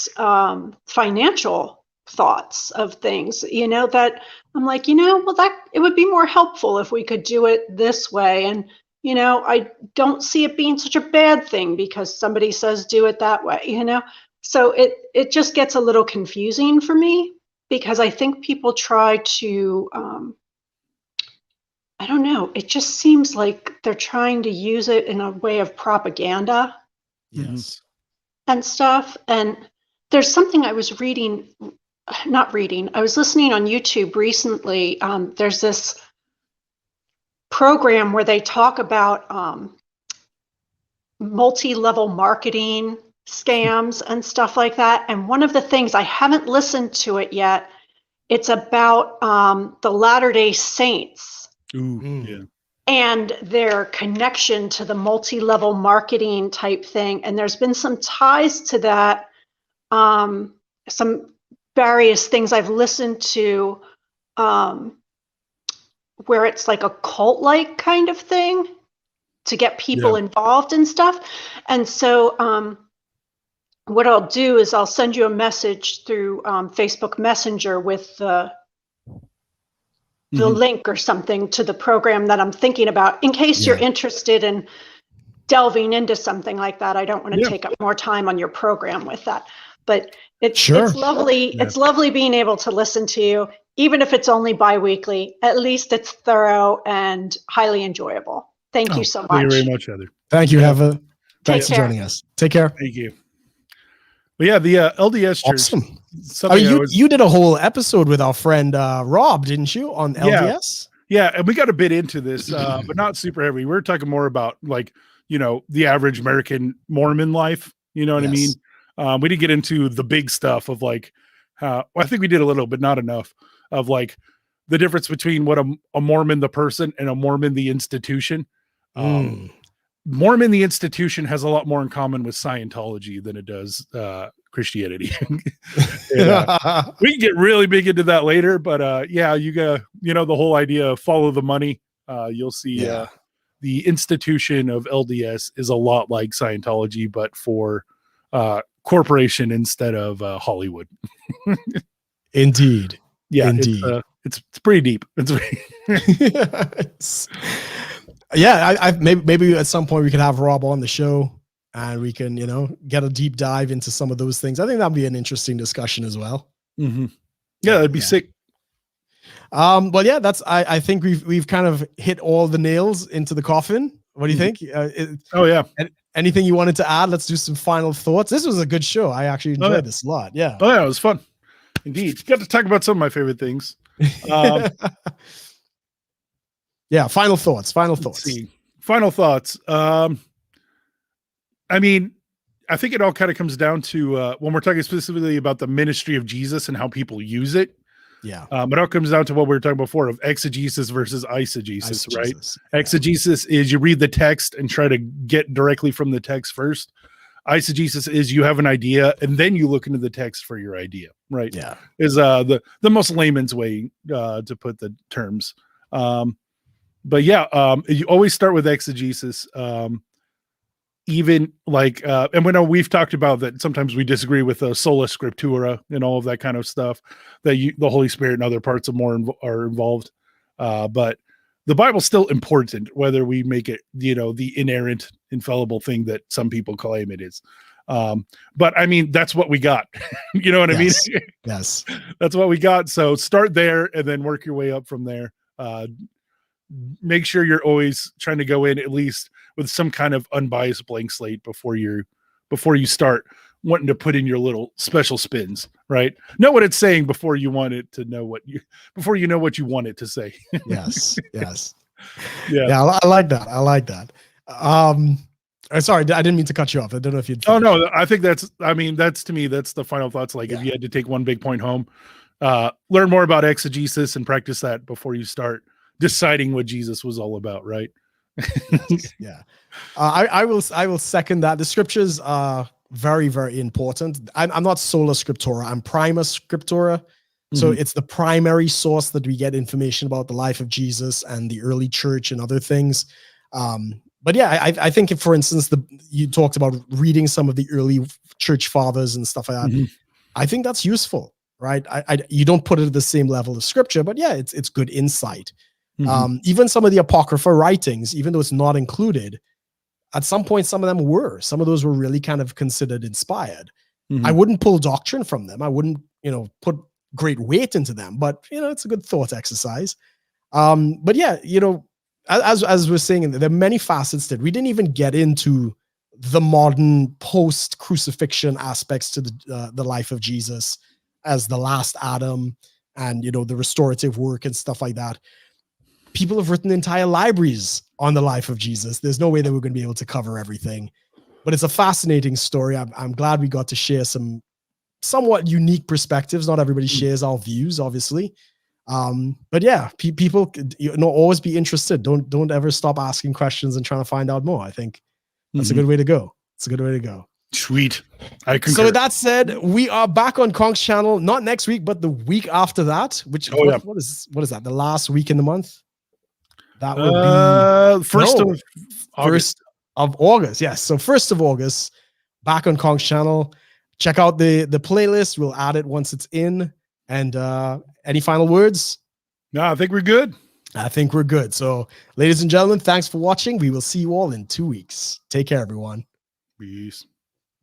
financial thoughts of things, that I'm like, well, that it would be more helpful if we could do it this way. And, I don't see it being such a bad thing because somebody says do it that way, So it just gets a little confusing for me because I think people try to, I don't know, it just seems like they're trying to use it in a way of propaganda. Yes. And stuff. And there's something I was I was listening on YouTube recently. There's this program where they talk about multi-level marketing scams and stuff like that. And one of the things, I haven't listened to it yet, it's about the Latter-day Saints. Ooh, yeah. And their connection to the multi-level marketing type thing. And there's been some ties to that, some various things I've listened to where it's like a cult-like kind of thing to get people involved and stuff. And so what I'll do is I'll send you a message through Facebook Messenger with the link or something to the program that I'm thinking about in case you're interested in delving into something like that. I don't want to take up more time on your program with that, but it's lovely. It's lovely being able to listen to you, even if it's only bi-weekly. At least it's thorough and highly enjoyable. Thank you so much. Thank you very much, Heather. Thank you, Heather. Thanks for joining us. Take care. Thank you. But yeah, the LDS Church. Awesome. You did a whole episode with our friend Rob, didn't you, on LDS? Yeah, and we got a bit into this, but not super heavy. We were talking more about the average American Mormon life. You know what I mean? We didn't get into the big stuff of I think we did a little, but not enough of the difference between what a Mormon the person and a Mormon the institution. Mormon the institution has a lot more in common with Scientology than it does Christianity. We can get really big into that later, but you got the whole idea of follow the money. You'll see the institution of LDS is a lot like Scientology, but for corporation instead of Hollywood. Indeed. Yeah, indeed. It's pretty deep. Maybe at some point we could have Rob on the show and we can, get a deep dive into some of those things. I think that'd be an interesting discussion as well. Mm-hmm. Yeah, that'd be sick. Well, yeah, I think we've kind of hit all the nails into the coffin. What do you think? Anything you wanted to add? Let's do some final thoughts. This was a good show. I actually enjoyed this a lot. Yeah. Oh yeah, it was fun. Indeed. Got to talk about some of my favorite things. Yeah, final thoughts. Final thoughts. I mean, I think it all kind of comes down to when we're talking specifically about the ministry of Jesus and how people use it. Yeah. It all comes down to what we were talking before of exegesis versus eisegesis, right? Yeah. Exegesis is you read the text and try to get directly from the text first. Eisegesis is you have an idea and then you look into the text for your idea, right? Yeah. Is the most layman's way to put the terms. But yeah, you always start with exegesis. Even and we know we've talked about that sometimes we disagree with sola scriptura and all of that kind of stuff, that the Holy Spirit and other parts of more are involved. But the Bible's still important, whether we make it, the inerrant, infallible thing that some people claim it is. But I mean, that's what we got. You know what I mean? Yes. That's what we got. So start there and then work your way up from there. Make sure you're always trying to go in at least with some kind of unbiased blank slate before you start wanting to put in your little special spins, right? Know what it's saying before you want it to know before you know what you want it to say. Yes. Yeah. I like that. Sorry, I didn't mean to cut you off. I don't know if you'd. Oh no, I think that's to me, that's the final thoughts. If you had to take one big point home, learn more about exegesis and practice that before you start deciding what Jesus was all about, right? Yeah. I will second that. The scriptures are very, very important. I'm not sola scriptura, I'm prima scriptura. So it's the primary source that we get information about the life of Jesus and the early church and other things. but yeah, I think if, for instance, you talked about reading some of the early church fathers and stuff like that. Mhm. I think that's useful, right? You don't put it at the same level of scripture, but yeah, it's good insight. Mhm. Even some of the apocrypha writings, even though it's not included, at some point, some of them were. Some of those were really kind of considered inspired. I Mhm. wouldn't pull doctrine from them. I wouldn't, put great weight into them, but it's a good thought exercise. But yeah, as we're saying, there are many facets that we didn't even get into the modern post-crucifixion aspects to the life of Jesus as the last Adam, and the restorative work and stuff like that. People have written entire libraries on the life of Jesus. There's no way that we're going to be able to cover everything, but it's a fascinating story. I'm glad we got to share some somewhat unique perspectives. Not everybody shares our views, obviously. But yeah, people always be interested. Don't ever stop asking questions and trying to find out more. I think that's a good way to go. It's a good way to go. Sweet. I concur. So with that said, we are back on CONK's channel, not next week, but the week after that, which what is that? The last week in the month? That would be first of August. 1st of August. Yes. So 1st of August, back on CONK's channel. Check out the playlist. We'll add it once it's in. And any final words? No, I think we're good. I think we're good. So, ladies and gentlemen, thanks for watching. We will see you all in 2 weeks. Take care, everyone. Peace.